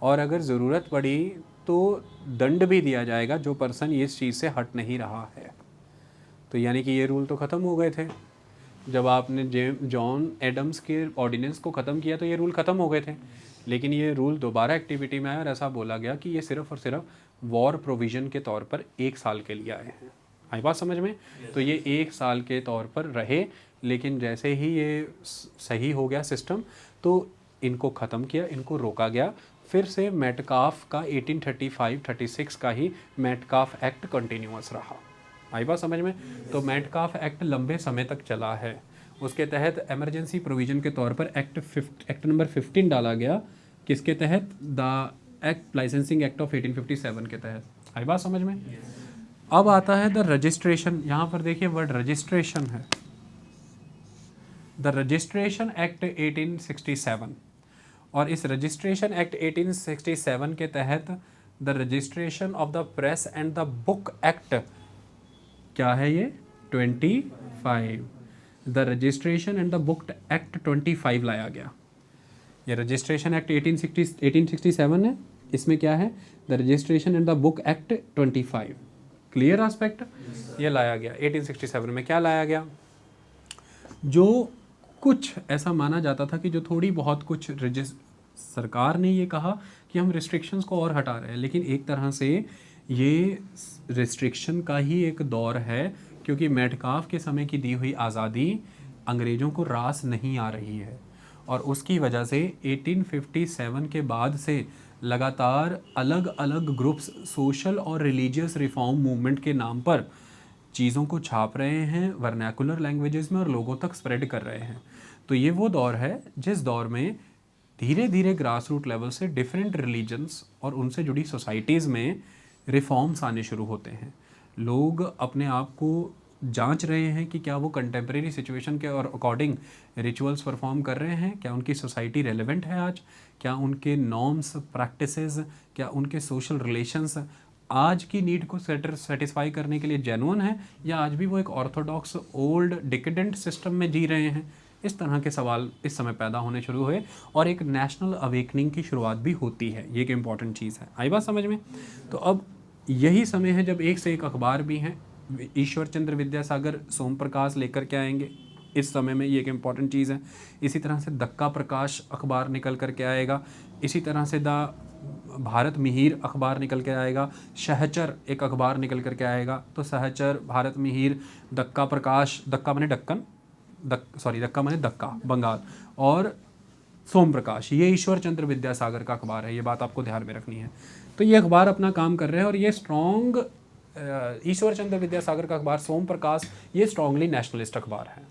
और अगर ज़रूरत पड़ी तो दंड भी दिया जाएगा जो पर्सन इस चीज़ से हट नहीं रहा है। तो यानी कि ये रूल तो ख़त्म हो गए थे जब आपने जॉन एडम्स के ऑर्डिनेंस को ख़त्म किया, तो ये रूल ख़त्म हो गए थे। लेकिन ये रूल दोबारा एक्टिविटी में आया और ऐसा बोला गया कि ये सिर्फ़ और सिर्फ वॉर प्रोविज़न के तौर पर 1 साल के लिए आए हैं। आई बात समझ में? तो ये 1 साल के तौर पर रहे, लेकिन जैसे ही ये सही हो गया सिस्टम तो इनको ख़त्म किया, इनको रोका गया। फिर से मेटकाफ का 1835-36 का ही मेटकाफ एक्ट कंटिन्यूअस रहा। आई बात समझ में? तो मेटकाफ एक्ट लंबे समय तक चला है। उसके तहत इमरजेंसी प्रोविज़न के तौर पर एक्ट नंबर 15 डाला गया। किसके तहत? The act licensing act of 1857 के तहत। आई बात समझ में? अब आता है द रजिस्ट्रेशन। यहाँ पर देखिए वर्ड रजिस्ट्रेशन है। द रजिस्ट्रेशन एक्ट 1867, और इस रजिस्ट्रेशन एक्ट 1867 के तहत the registration of the press and the book act क्या है ये? 25। The registration and the book act 25 लाया गया। ये रजिस्ट्रेशन एक्ट 1867 है, इसमें क्या है? The registration and the book act 25। Clear aspect? ये लाया गया 1867 में। क्या लाया गया? जो कुछ ऐसा माना जाता था कि जो थोड़ी बहुत कुछ सरकार ने ये कहा कि हम रिस्ट्रिक्शंस को और हटा रहे हैं, लेकिन एक तरह से ये रिस्ट्रिक्शन का ही एक दौर है, क्योंकि मेटकाफ के समय की दी हुई आज़ादी अंग्रेज़ों को रास नहीं आ रही है। और उसकी वजह से 1857 के बाद से लगातार अलग अलग ग्रुप्स सोशल और रिलीजियस रिफॉर्म मूवमेंट के नाम पर चीज़ों को छाप रहे हैं वर्नैकुलर लैंग्वेजेस में और लोगों तक स्प्रेड कर रहे हैं। तो ये वो दौर है जिस दौर में धीरे धीरे ग्रास रूट लेवल से डिफरेंट रिलीजन्स और उनसे जुड़ी सोसाइटीज़ में रिफॉर्म्स आने शुरू होते हैं। लोग अपने आप को जांच रहे हैं कि क्या वो कंटेम्प्रेरी सिचुएशन के और अकॉर्डिंग रिचुअल्स परफॉर्म कर रहे हैं, क्या उनकी सोसाइटी रेलेवेंट है आज, क्या उनके नॉर्म्स प्रैक्टिसेस, क्या उनके सोशल रिलेशंस आज की नीड को सेटिस्फाई करने के लिए जेन्युइन है, या आज भी वो एक ऑर्थोडॉक्स ओल्ड डिकेडेंट सिस्टम में जी रहे हैं। इस तरह के सवाल इस समय पैदा होने शुरू हुए और एक नेशनल अवेकनिंग की शुरुआत भी होती है। ये एक इम्पॉर्टेंट चीज़ है। आई बात समझ में? तो अब यही समय है जब एक से एक अखबार भी हैं। ईश्वर चंद्र विद्यासागर सोम प्रकाश लेकर के आएंगे इस समय में, ये एक इम्पॉर्टेंट चीज़ है। इसी तरह से दक्का प्रकाश अखबार निकल कर के आएगा। इसी तरह से द भारत मिहिर अखबार निकल के आएगा। सहचर एक अखबार निकल कर के आएगा। तो सहचर, भारत मिहिर, दक्का प्रकाश, दक्का माने ढक्कन, दक्का माने दक्का बंगाल, और सोम प्रकाश ये ईश्वर चंद्र विद्यासागर का अखबार है। ये बात आपको ध्यान में रखनी है। तो ये अखबार अपना काम कर रहे हैं और ये स्ट्रॉन्ग ईश्वर चंद्र विद्यासागर का अखबार सोम प्रकाश ये स्ट्रांगली नेशनलिस्ट अखबार है।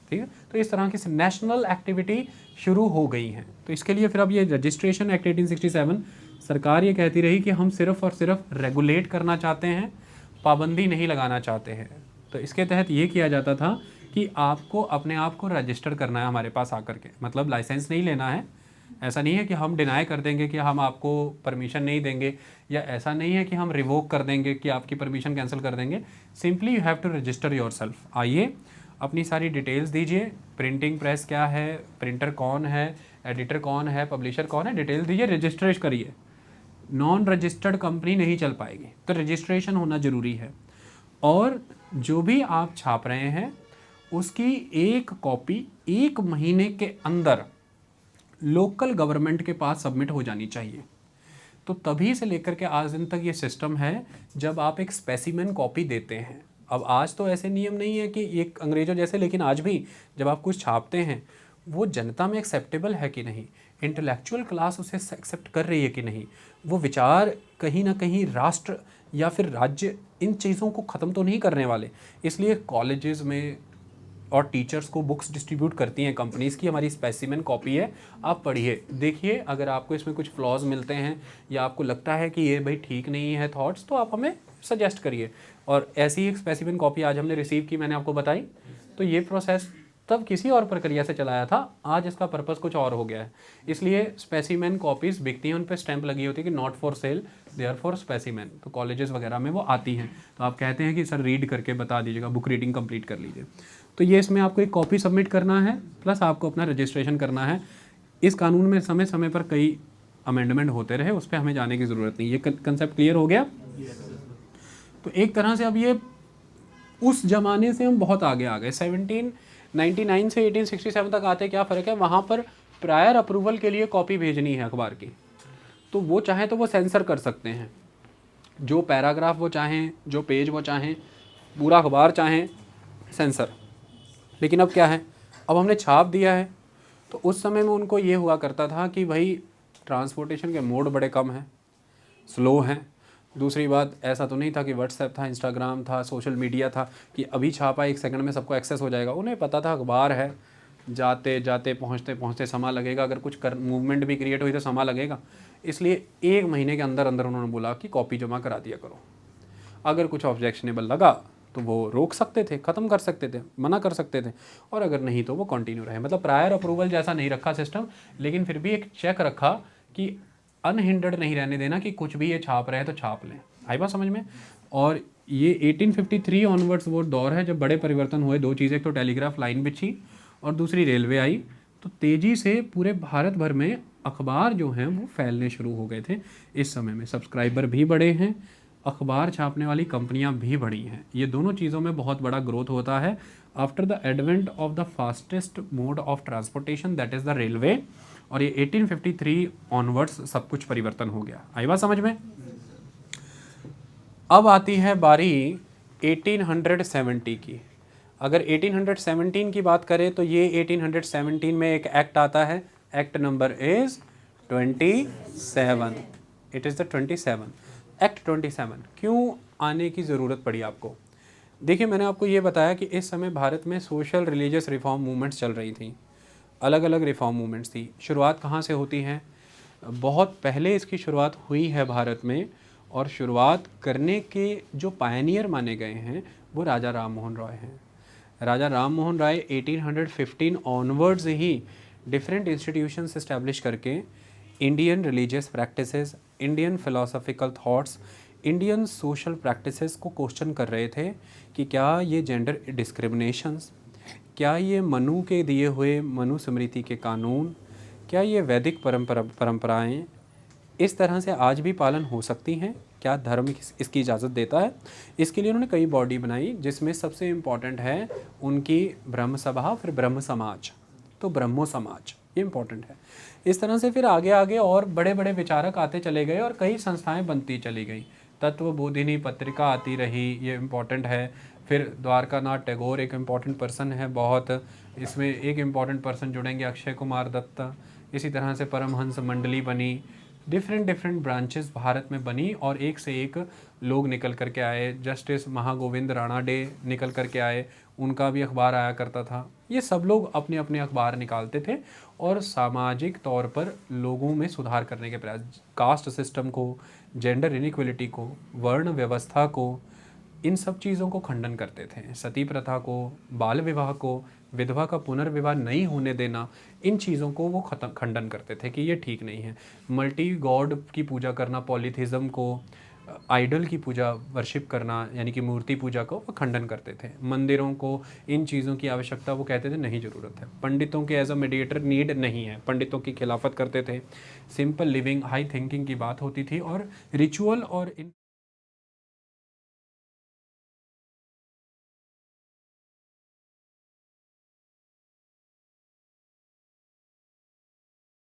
ठीक है? तो इस तरह की नेशनल एक्टिविटी शुरू हो गई हैं। तो इसके लिए फिर अब ये रजिस्ट्रेशन एक्ट 1867 सरकार ये कहती रही कि हम सिर्फ और सिर्फ रेगुलेट करना चाहते हैं, पाबंदी नहीं लगाना चाहते हैं। तो इसके तहत ये किया जाता था कि आपको अपने आप को रजिस्टर करना है हमारे पास आकर के, मतलब लाइसेंस नहीं लेना है। ऐसा नहीं है कि हम डिनाई कर देंगे कि हम आपको परमिशन नहीं देंगे, या ऐसा नहीं है कि हम रिवोक कर देंगे कि आपकी परमिशन कैंसिल कर देंगे। Simply you have to register yourself. आइए अपनी सारी डिटेल्स दीजिए, प्रिंटिंग प्रेस क्या है, प्रिंटर कौन है, एडिटर कौन है, पब्लिशर कौन है, डिटेल्स दीजिए, रजिस्ट्रेशन करिए। नॉन रजिस्टर्ड कंपनी नहीं चल पाएगी, तो रजिस्ट्रेशन होना ज़रूरी है। और जो भी आप छाप रहे हैं उसकी एक कॉपी 1 महीने के अंदर लोकल गवर्नमेंट के पास सबमिट हो जानी चाहिए। तो तभी से लेकर के आज दिन तक ये सिस्टम है जब आप एक स्पेसिमेन कॉपी देते हैं। अब आज तो ऐसे नियम नहीं है कि एक अंग्रेज़ों जैसे, लेकिन आज भी जब आप कुछ छापते हैं वो जनता में एक्सेप्टेबल है कि नहीं, इंटेलेक्चुअल क्लास उसे एक्सेप्ट कर रही है कि नहीं, वो विचार कहीं ना कहीं राष्ट्र या फिर राज्य इन चीज़ों को ख़त्म तो नहीं करने वाले। इसलिए कॉलेजेस में और टीचर्स को बुक्स डिस्ट्रीब्यूट करती हैं कंपनीज़ की, हमारी स्पेसिमेन कॉपी है, आप पढ़िए, देखिए अगर आपको इसमें कुछ फ्लॉज मिलते हैं या आपको लगता है कि ये भाई ठीक नहीं है थॉट्स, तो आप हमें सजेस्ट करिए। और ऐसी एक स्पेसिमेन कॉपी आज हमने रिसीव की, मैंने आपको बताई। तो ये प्रोसेस तब किसी और प्रक्रिया से चलाया था, आज इसका पर्पस कुछ और हो गया है। इसलिए स्पेसिमेन कॉपीज़ बिकती हैं, उन पर स्टैंप लगी होती है कि not for sale, they are for specimen. तो कॉलेजेस वगैरह में वो आती हैं। तो आप कहते हैं कि सर रीड करके बता दीजिएगा, बुक रीडिंग कंप्लीट कर लीजिए। तो ये इसमें आपको एक कॉपी सबमिट करना है, प्लस आपको अपना रजिस्ट्रेशन करना है। इस कानून में समय समय पर कई अमेंडमेंट होते रहे, उस पर हमें जाने की ज़रूरत नहीं। ये कंसेप्ट क्लियर हो गया। तो एक तरह से अब ये उस ज़माने से हम बहुत आगे आ गए। 1799 से 1867 तक आते क्या फ़र्क है, वहाँ पर प्रायर अप्रूवल के लिए कॉपी भेजनी है अखबार की, तो वो चाहें तो वो सेंसर कर सकते हैं, जो पैराग्राफ वो चाहें, जो पेज वो चाहें, पूरा अखबार चाहें, सेंसर। लेकिन अब क्या है, अब हमने छाप दिया है, तो उस समय में उनको ये हुआ करता था कि भाई ट्रांसपोर्टेशन के मोड बड़े कम हैं, स्लो हैं। दूसरी बात, ऐसा तो नहीं था कि व्हाट्सएप था, इंस्टाग्राम था, सोशल मीडिया था कि अभी छापा 1 सेकंड में सबको एक्सेस हो जाएगा। उन्हें पता था अखबार है, जाते जाते पहुँचते पहुँचते समय लगेगा, अगर कुछ मूवमेंट भी क्रिएट हुई तो समय लगेगा। इसलिए 1 महीने के अंदर अंदर उन्होंने बोला कि कॉपी जमा करा दिया करो। अगर कुछ ऑब्जेक्शनेबल लगा तो वो रोक सकते थे, ख़त्म कर सकते थे, मना कर सकते थे, और अगर नहीं तो वो कंटिन्यू रहे। मतलब प्रायर अप्रूवल जैसा नहीं रखा सिस्टम, लेकिन फिर भी एक चेक रखा कि अनहिंडर्ड नहीं रहने देना कि कुछ भी ये छाप रहे हैं तो छाप लें। आई बात समझ में। और ये 1853 ऑनवर्ड्स वो दौर है जब बड़े परिवर्तन हुए। 2 चीज़ें, एक तो टेलीग्राफ लाइन बिछी और दूसरी रेलवे आई, तो तेज़ी से पूरे भारत भर में अखबार जो हैं वो फैलने शुरू हो गए थे। इस समय में सब्सक्राइबर भी बढ़े हैं, अखबार छापने वाली कंपनियां भी बढ़ी हैं। ये दोनों चीज़ों में बहुत बड़ा ग्रोथ होता है after the advent of the fastest mode of transportation, that is the railway. और ये 1853 ऑनवर्ड्स सब कुछ परिवर्तन हो गया। आई बात समझ में। अब आती है बारी 1870 की। अगर 1817 की बात करें तो ये 1817 में एक एक्ट आता है, act number is 27। It is the 27 act 27। क्यों आने की ज़रूरत पड़ी आपको? देखिए, मैंने आपको ये बताया कि इस समय भारत में सोशल रिलीजियस रिफॉर्म मूवमेंट्स चल रही थी, अलग अलग रिफॉर्म मूवमेंट्स थी। शुरुआत कहाँ से होती है? बहुत पहले इसकी शुरुआत हुई है भारत में, और शुरुआत करने के जो पायनियर माने गए हैं वो राजा राम मोहन रॉय हैं। राजा राम मोहन राय 1815 ऑनवर्ड्स ही डिफरेंट इंस्टीट्यूशंस इस्टेब्लिश करके Indian religious practices, Indian philosophical thoughts, Indian social practices को क्वेश्चन कर रहे थे कि क्या ये जेंडर डिस्क्रिमिनेशंस, क्या ये मनु के दिए हुए मनुस्मृति के कानून, क्या ये वैदिक परंपराएं इस तरह से आज भी पालन हो सकती हैं? क्या धर्म इसकी इजाज़त देता है? इसके लिए उन्होंने कई बॉडी बनाई, जिसमें सबसे इम्पॉर्टेंट है उनकी ब्रह्म सभा, फिर ब्रह्म समाज, तो ब्रह्मो समाज, ये इम्पॉर्टेंट है। इस तरह से फिर आगे आगे और बड़े बड़े विचारक आते चले गए और कई संस्थाएं बनती चली गई। तत्वबोधिनी पत्रिका आती रही, ये इम्पॉर्टेंट है। फिर द्वारकानाथ टैगोर एक इम्पॉर्टेंट पर्सन है बहुत, इसमें एक इम्पॉर्टेंट पर्सन जुड़ेंगे अक्षय कुमार दत्त। इसी तरह से परमहंस मंडली बनी, डिफरेंट ब्रांचेस भारत में बनी और एक से एक लोग निकल करके आए। जस्टिस महागोविंद राणा डे निकल करके आए, उनका भी अखबार आया करता था। ये सब लोग अपने अपने अखबार निकालते थे और सामाजिक तौर पर लोगों में सुधार करने के प्रयास, कास्ट सिस्टम को, जेंडर इनइक्वलिटी को, वर्ण व्यवस्था को, इन सब चीज़ों को खंडन करते थे। सती प्रथा को, बाल विवाह को, विधवा का पुनर्विवाह नहीं होने देना, इन चीज़ों को वो खंडन करते थे कि ये ठीक नहीं है। मल्टी गॉड की पूजा करना, पॉलीथिज्म को, आइडल की पूजा, वर्शिप करना, यानी कि मूर्ति पूजा को वो खंडन करते थे। मंदिरों को, इन चीज़ों की आवश्यकता वो कहते थे नहीं ज़रूरत है। पंडितों के एज अ मेडिएटर नीड नहीं है, पंडितों की खिलाफत करते थे। सिंपल लिविंग, हाई थिंकिंग की बात होती थी और रिचुअल और इन